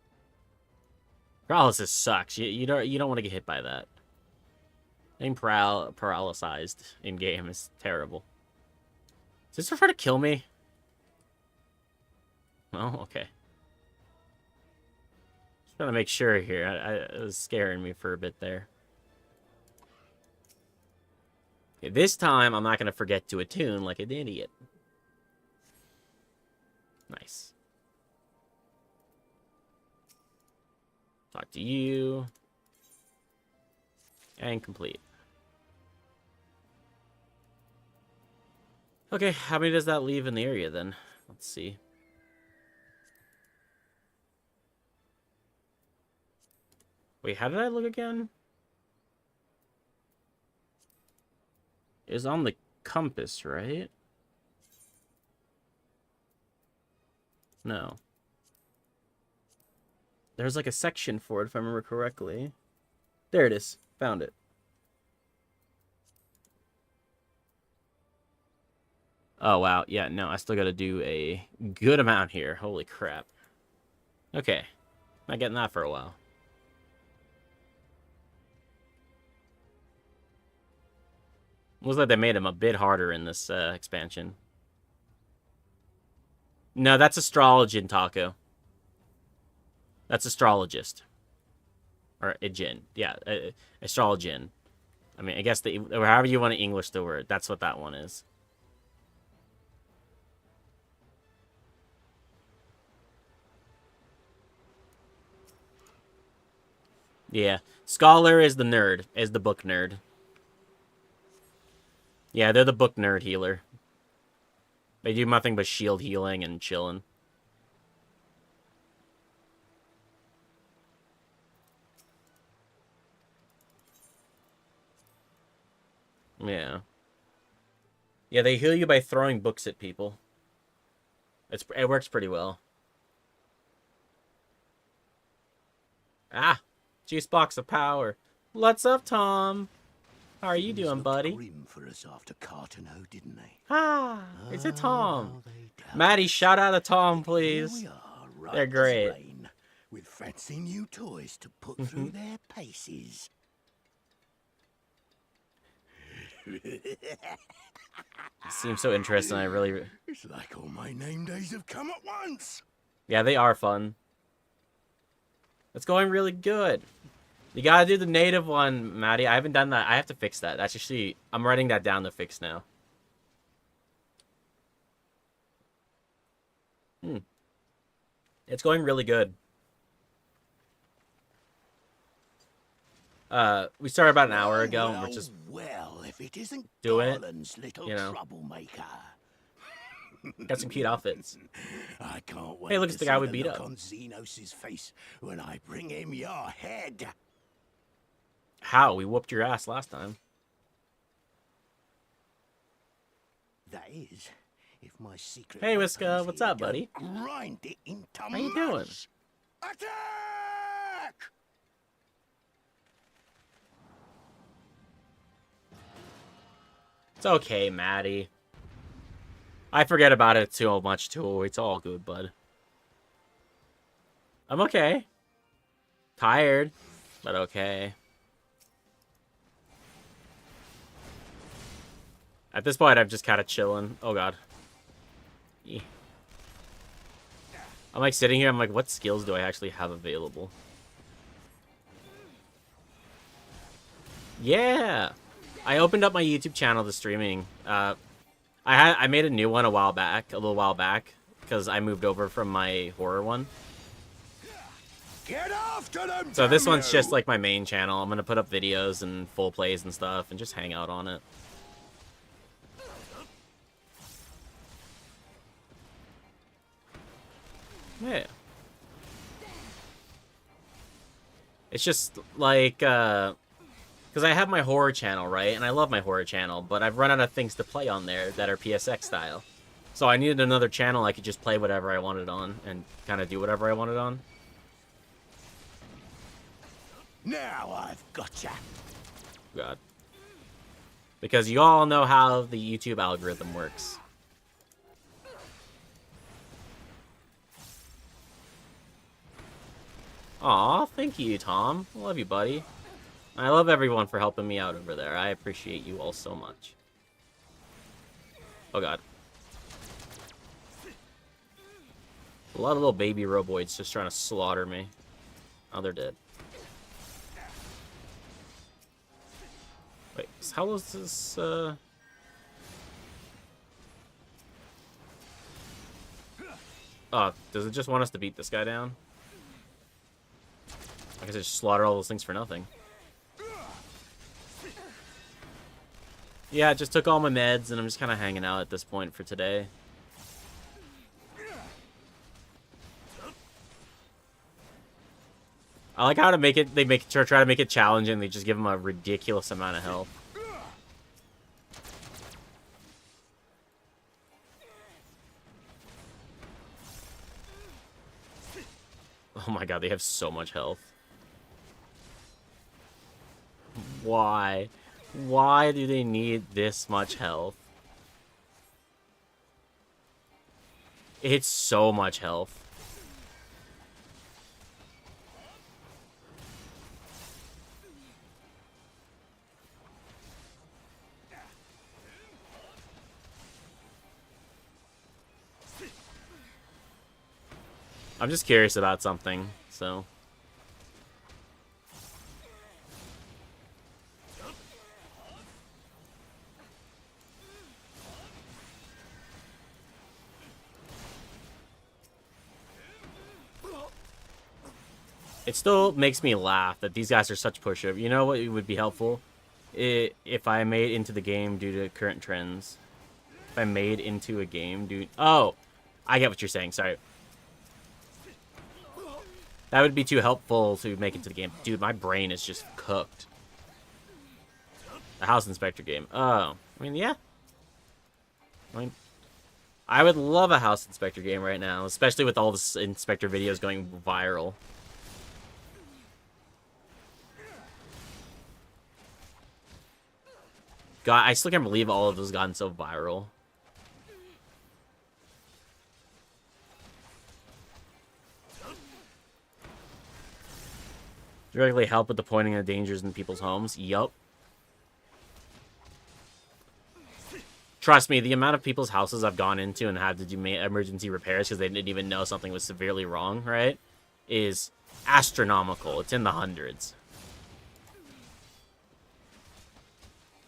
Paralysis sucks. You don't want to get hit by that. Being paralyzed in game is terrible. Does this refer to kill me? Oh, okay. Just trying to make sure here. It was scaring me for a bit there. Okay, this time, I'm not going to forget to attune like an idiot. Nice. Talk to you. And complete. Okay, how many does that leave in the area then? Let's see. Wait, how did I look again? It's on the compass, right? No. There's like a section for it, if I remember correctly. There it is. Found it. Oh, wow. Yeah, no, I still gotta do a good amount here. Holy crap. Okay. Not getting that for a while. Looks like they made him a bit harder in this expansion. No, that's Astrologian, Taco. That's Astrologist. Or a Jin. Yeah, Astrologian. I mean, I guess, or however you want to English the word, that's what that one is. Yeah. Scholar is the nerd, is the book nerd. Yeah, they're the book nerd healer. They do nothing but shield healing and chilling. Yeah. Yeah, they heal you by throwing books at people. It works pretty well. Ah! Juice box of power. What's up, Tom? How are you doing, buddy? Grim for us after Cartano, didn't they? Ah, it's a Tom. Maddie, shout out to Tom, please. Here we are, right They're great. as rain, with fancy new toys to put through their paces. Seems so interesting. I really. It's like all my name days have come at once. Yeah, they are fun. It's going really good. You gotta do the native one, Maddie. I haven't done that. I have to fix that. That's actually... I'm writing that down to fix now. It's going really good. We started about an hour ago, and we're just... Well, if it isn't doing it, Garland's little you know. troublemaker. Got some cute outfits. I can't wait. Hey, look, it's the guy we beat look up. on Xenos' face when I bring him your head. How? We whooped your ass last time. That is, if my secret. Hey, Whiska, what's up, buddy? Grind it into How you doing? Attack! It's okay, Maddie. I forget about it too much, too. It's all good, bud. I'm okay. Tired, but okay. At this point, I'm just kind of chilling. Oh, God. Yeah. I'm, like, sitting here. I'm like, what skills do I actually have available? Yeah! I opened up my YouTube channel to streaming. I made a new one a little while back, because I moved over from my horror one. Get after them, So this damn one's you! just like my main channel. I'm gonna put up videos and full plays and stuff, and just hang out on it. Yeah. It's just like, because I have my horror channel, right? And I love my horror channel, but I've run out of things to play on there that are PSX style. So I needed another channel I could just play whatever I wanted on and kind of do whatever I wanted on. Now I've gotcha. God. Because you all know how the YouTube algorithm works. Aw, thank you, Tom. I love you, buddy. I love everyone for helping me out over there. I appreciate you all so much. Oh, God. A lot of little baby roboids just trying to slaughter me. Oh, they're dead. Wait, How was this? Oh, does it just want us to beat this guy down? I guess I just slaughter all those things for nothing. Yeah, I just took all my meds, and I'm just kind of hanging out at this point for today. I like how to make it. They try to make it challenging. They just give him a ridiculous amount of health. Oh my god, they have so much health. Why? Why do they need this much health? It's so much health. I'm just curious about something, so. It still makes me laugh that these guys are such pushovers. You know what would be helpful? If I made into the game due to current trends. If I made into a game due... Oh! I get what you're saying, sorry. That would be too helpful to make into the game. Dude, my brain is just cooked. A house inspector game. Oh. I mean, yeah. I would love a house inspector game right now. Especially with all the inspector videos going viral. God, I still can't believe all of those gotten so viral. Directly help with the pointing of dangers in people's homes. Yup. Trust me, the amount of people's houses I've gone into and had to do emergency repairs because they didn't even know something was severely wrong, right, is astronomical. It's in the hundreds.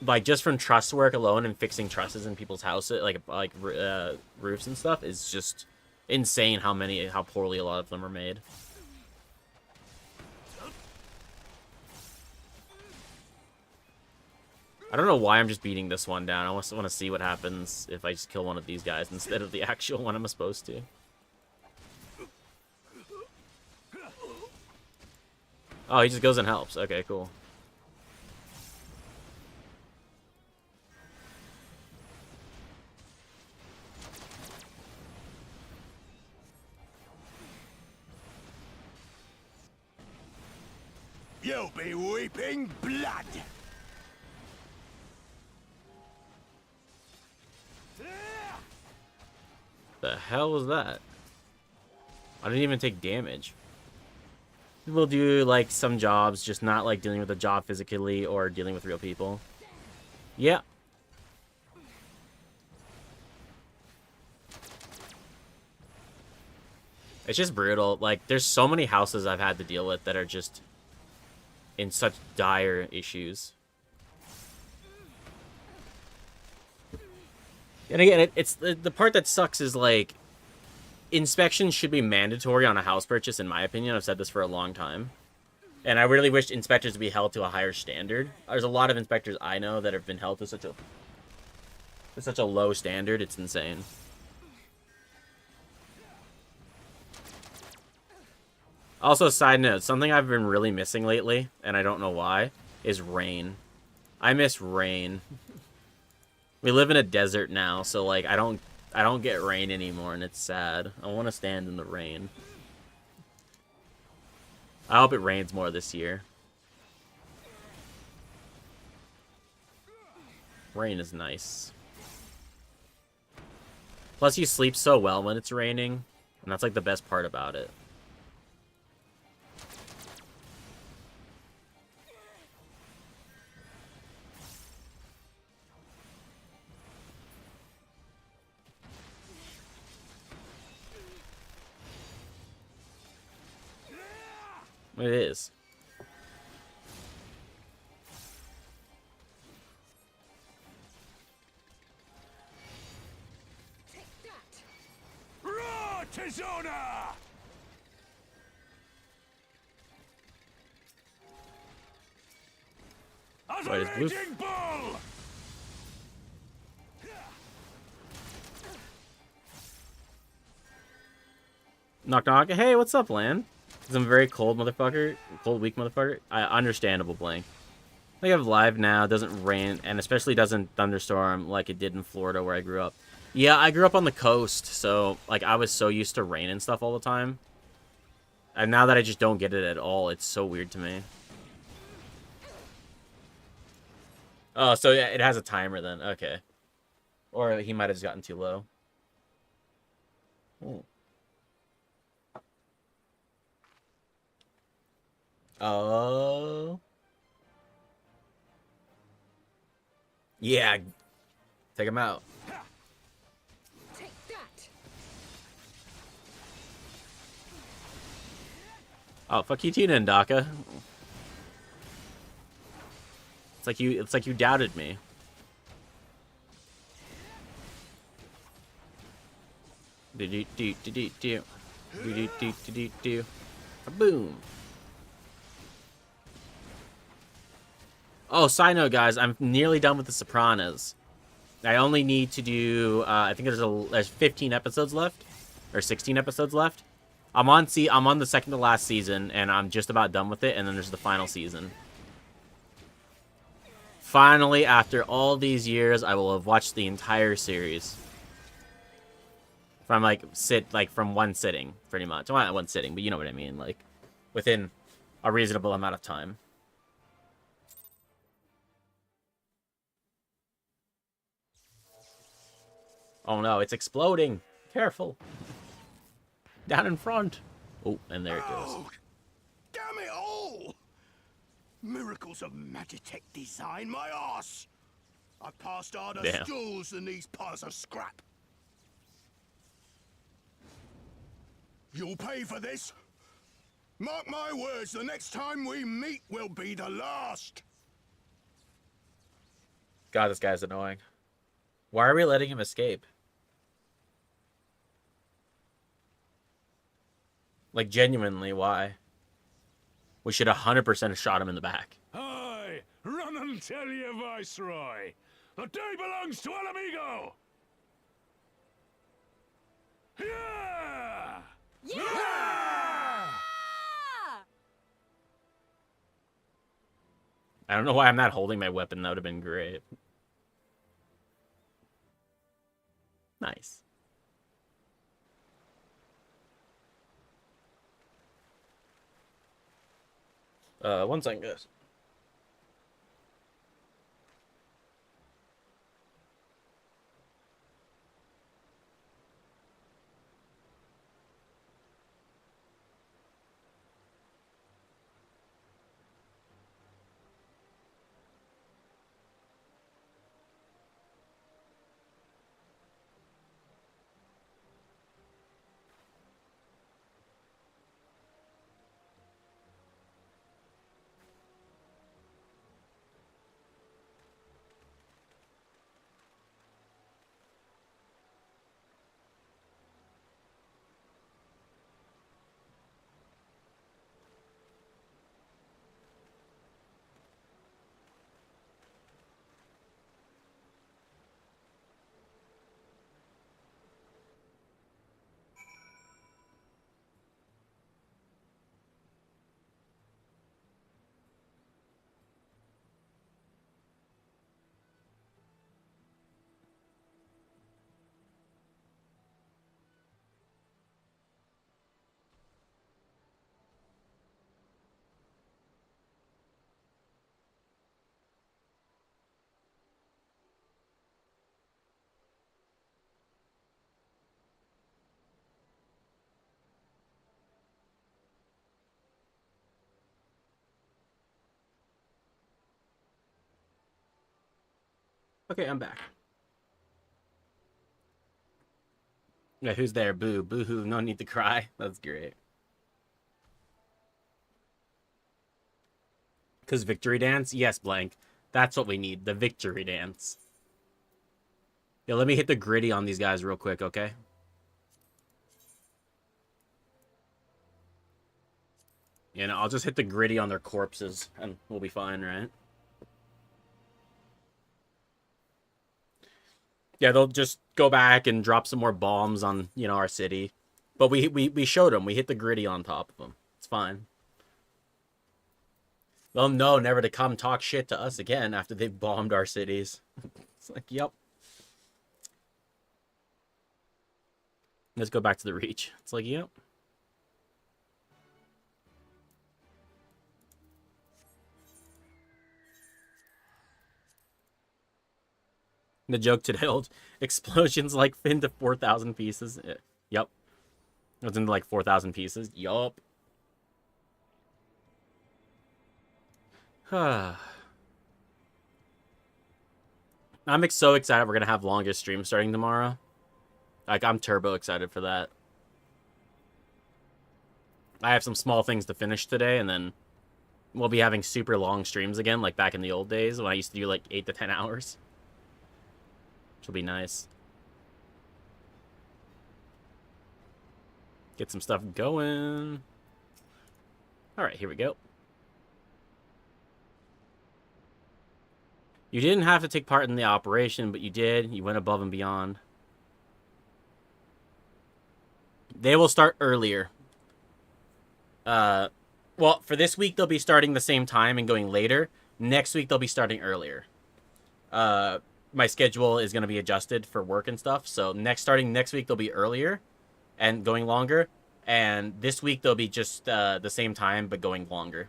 Like, just from truss work alone and fixing trusses in people's houses, like roofs and stuff, is just insane how poorly a lot of them are made. I don't know why I'm just beating this one down. I just want to see what happens if I just kill one of these guys instead of the actual one I'm supposed to. Oh, he just goes and helps. Okay, cool. You'll be weeping blood. The hell was that? I didn't even take damage. People do, like, some jobs, just not, like, dealing with a job physically or dealing with real people. Yeah. It's just brutal. Like, there's so many houses I've had to deal with that are just in such dire issues. And again, it's the part that sucks is, like, inspections should be mandatory on a house purchase, in my opinion. I've said this for a long time. And I really wish inspectors would be held to a higher standard. There's a lot of inspectors I know that have been held to such a low standard. It's insane. Also, side note, something I've been really missing lately, and I don't know why, is rain. I miss rain. We live in a desert now, so, like, I don't get rain anymore, and it's sad. I want to stand in the rain. I hope it rains more this year. Rain is nice. Plus, you sleep so well when it's raining, and that's, like, the best part about it. It is. Dishonor! As Wait, a is Blue raging bull! Knock knock. Hey, what's up, Lan? 'Cause I'm a very cold motherfucker. Cold, weak motherfucker. Understandable, Blank. I have live now. Doesn't rain, and especially doesn't thunderstorm like it did in Florida where I grew up. Yeah, I grew up on the coast, so like I was so used to rain and stuff all the time. And now that I just don't get it at all, it's so weird to me. Oh, so yeah, it has a timer then. Okay. Or he might have just gotten too low. Oh. Oh. Yeah. Take him out. Take that. Oh, fuck you, Tina and Daka. It's like you doubted me. Boom. Oh, side note, guys, I'm nearly done with The Sopranos. I only need to do, I think there's 15 episodes left, or 16 episodes left. I'm on the second to last season, and I'm just about done with it, and then there's the final season. Finally, after all these years, I will have watched the entire series. From, from one sitting, pretty much. Well, not one sitting, but you know what I mean, like, within a reasonable amount of time. Oh no, it's exploding. Careful. Down in front. Oh, and there it goes. Oh, damn it all! Miracles of Magitech design, my arse! I passed harder Damn. stools than these piles of scrap. You'll pay for this. Mark my words, the next time we meet will be the last. God, this guy's annoying. Why are we letting him escape? Like, genuinely, why? We should 100% have shot him in the back. Aye, run and tell your viceroy. The day belongs to Alamigo. Yeah! Yeah! I don't know why I'm not holding my weapon. That would have been great. Nice. One second, guys. Okay, I'm back. Yeah, who's there? Boo. Boo-hoo. No need to cry. That's great. Because victory dance? Yes, Blank. That's what we need. The victory dance. Yeah, let me hit the gritty on these guys real quick, okay? You know, I'll just hit the gritty on their corpses, and we'll be fine, right? Yeah, they'll just go back and drop some more bombs on, you know, our city. But we showed them. We hit the gritty on top of them. It's fine. They'll know never to come talk shit to us again after they've bombed our cities. It's like, yep. Let's go back to the Reach. It's like, yep. The joke today, old explosions like fin to 4,000 pieces. Yep. It was into like 4,000 pieces. Yup. I'm so excited we're going to have longest streams starting tomorrow. Like, I'm turbo excited for that. I have some small things to finish today, and then we'll be having super long streams again, like back in the old days when I used to do like 8 to 10 hours. Which will be nice. Get some stuff going. Alright, here we go. You didn't have to take part in the operation, but you did. You went above and beyond. They will start earlier. Well, for this week, they'll be starting the same time and going later. Next week, they'll be starting earlier. My schedule is going to be adjusted for work and stuff. So starting next week, they'll be earlier and going longer. And this week, they'll be just the same time, but going longer.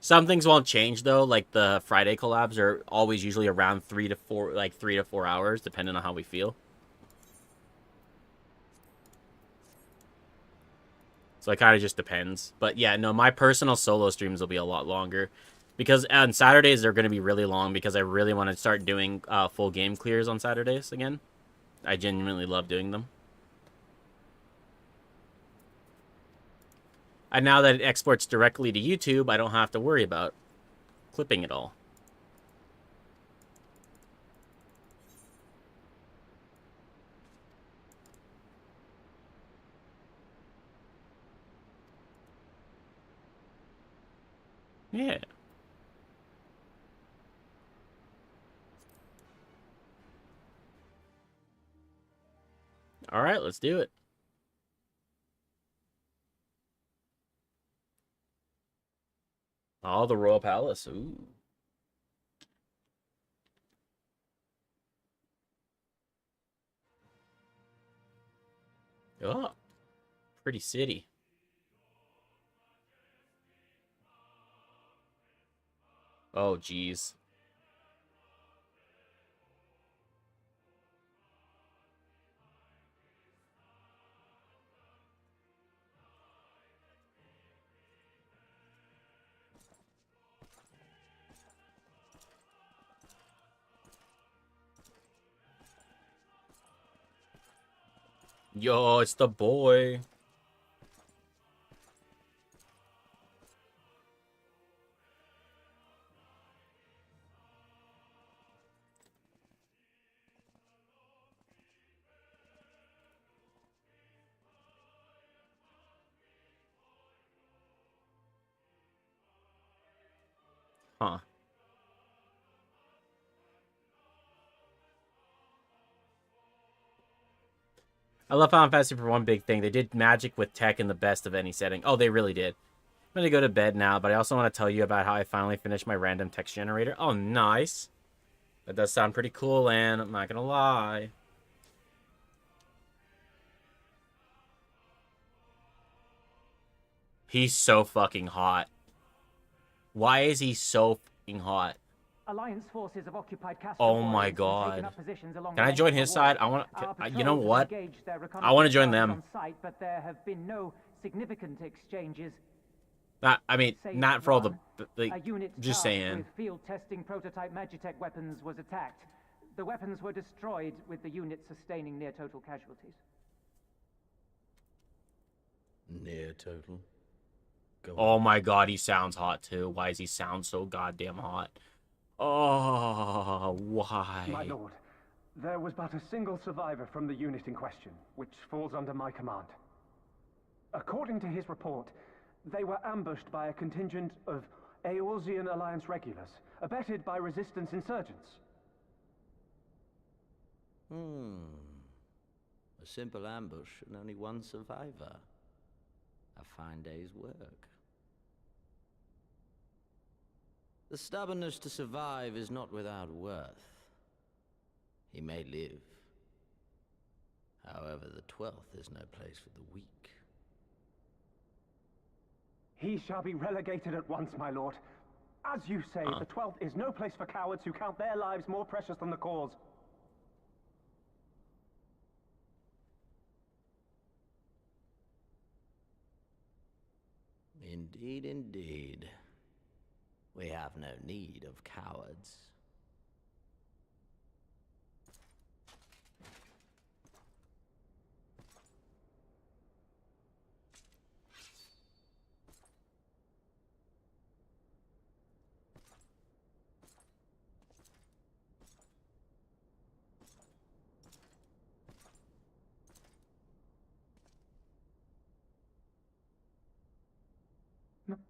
Some things won't change, though. Like the Friday collabs are always usually around 3 to 4 hours, depending on how we feel. So it kind of just depends. But yeah, no, my personal solo streams will be a lot longer. Because on Saturdays, they're going to be really long because I really want to start doing full game clears on Saturdays again. I genuinely love doing them. And now that it exports directly to YouTube, I don't have to worry about clipping it all. Yeah. All right, let's do it. Oh, the Royal Palace. Ooh. Oh, pretty city. Oh, geez. Yo, it's the boy. Huh. I love Final Fantasy for one big thing. They did magic with tech in the best of any setting. Oh, they really did. I'm going to go to bed now, but I also want to tell you about how I finally finished my random text generator. Oh, nice. That does sound pretty cool, and I'm not going to lie. He's so fucking hot. Why is he so fucking hot? Alliance forces have occupied Oh my god. Can I join his side? I want to, you know what? I want to join them. Site, but there have been no significant exchanges. I mean, not for all the, like, just saying. With field testing prototype Magitech weapons was attacked. The weapons were destroyed, with the unit sustaining near total casualties. Near total. Oh my god, he sounds hot too. Why does he sound so goddamn hot? Oh, why? My lord, There was but a single survivor from the unit in question, which falls under my command. According to his report, they were ambushed by a contingent of Eorzean Alliance regulars, abetted by resistance insurgents. A simple ambush and only one survivor. A fine day's work. The stubbornness to survive is not without worth. He may live. However, the 12th is no place for the weak. He shall be relegated at once, my lord. As you say, the 12th is no place for cowards who count their lives more precious than the cause. Indeed, indeed. We have no need of cowards.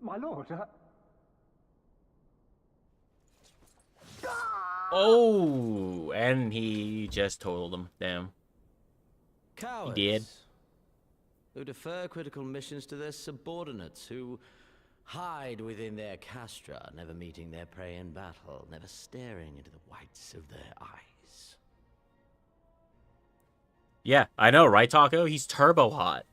My lord, Oh, and he just totaled him. Damn. Cowards. He did. Who defer critical missions to their subordinates, who hide within their castra, never meeting their prey in battle, never staring into the whites of their eyes. Yeah, I know, right, Taco? He's turbo hot.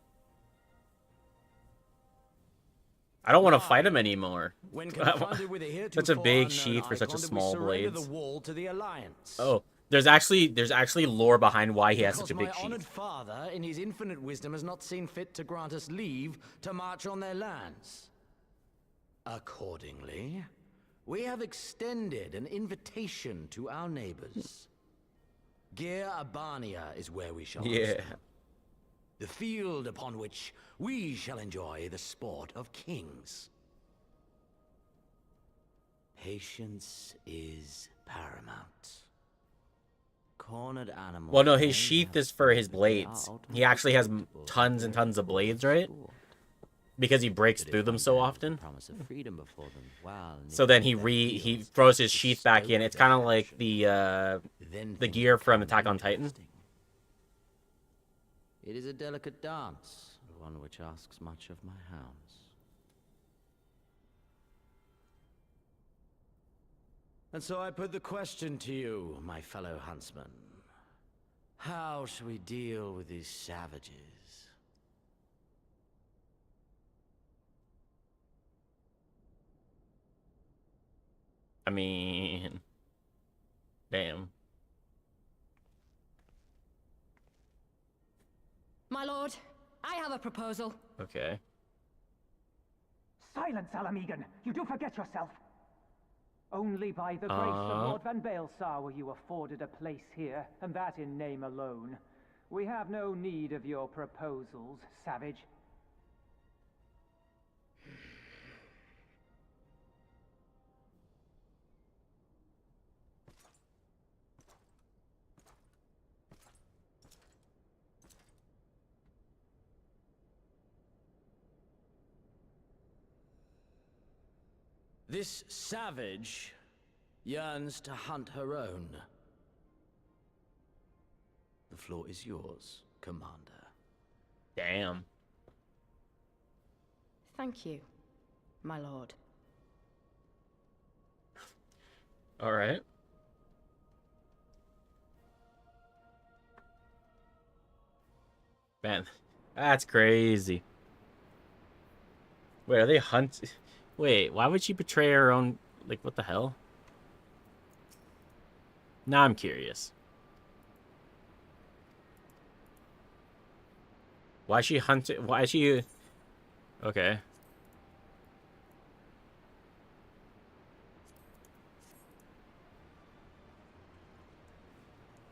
I don't want to fight him anymore. When confronted with a Such a big heretofore sheath for unknown such a icon, small we surrender blades. the wall to the Alliance. Oh, there's actually lore behind why he has such a big Because my honored sheath. father, in his infinite wisdom, has not seen fit to grant us leave to march on their lands. Accordingly, we have extended an invitation to our neighbors. Gir Abania is where we shall host Yeah. them. The field upon which we shall enjoy the sport of kings. Patience is paramount. Cornered animals. Well, no, his may sheath have is for his food, but they blades. are He actually has ultimately tons and tons of blades, right? Because he breaks through them so often. promise of freedom before them, while So then nicking their he fields throws his to sheath back in. stoke It's their kind of like Then the things gear from become Attack on Titan. interesting. It is a delicate dance, and one which asks much of my hounds. And so I put the question to you, my fellow huntsman. How shall we deal with these savages? I mean, damn. My lord, I have a proposal. Okay. Silence, Alamegan! You do forget yourself! Only by the grace of Lord Van Baelsar were you afforded a place here, and that in name alone. We have no need of your proposals, savage. This savage yearns to hunt her own. The floor is yours, Commander. Damn. Thank you, my lord. All right. Man, that's crazy. Wait, are they hunt? Wait, why would she betray her own? Like, what the hell? Now I'm curious. Why is she hunting? Why is she? Okay.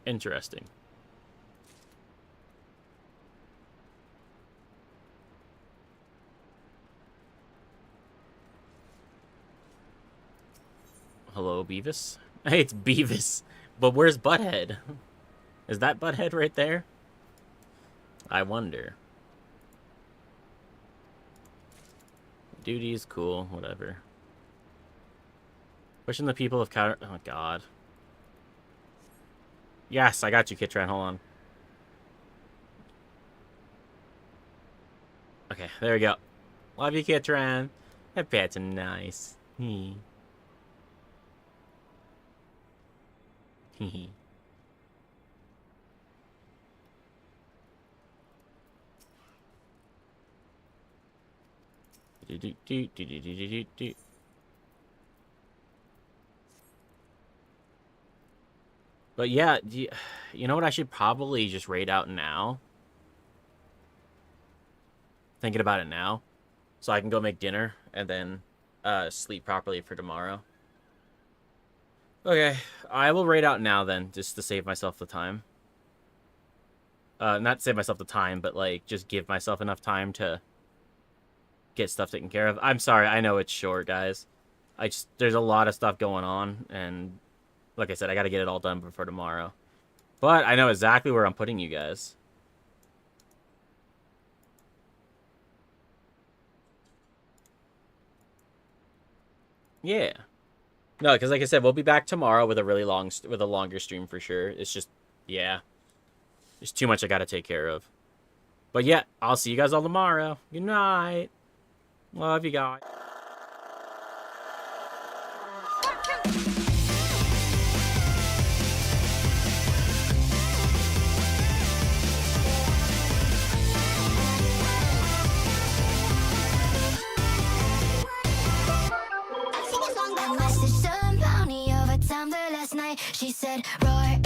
Interesting. Hello, Beavis? Hey, it's Beavis. But where's Butthead? Is that Butthead right there? I wonder. Duty's cool, whatever. Pushing the people of counter. Oh god. Yes, I got you, Kitran. Hold on. Okay, there we go. Love you, Kitran. That pet's nice. Hee. Hee. Do. But yeah, you know what? I should probably just raid out now. Thinking about it now, so I can go make dinner and then sleep properly for tomorrow. Okay, I will raid out now then, just to save myself the time. Not save myself the time, but like just give myself enough time to get stuff taken care of. I'm sorry, I know it's short, guys. There's a lot of stuff going on, and like I said, I got to get it all done before tomorrow. But I know exactly where I'm putting you guys. Yeah. No, because like I said, we'll be back tomorrow with a longer stream for sure. It's just, yeah. There's too much I got to take care of. But yeah, I'll see you guys all tomorrow. Good night. Love you guys. She said, roar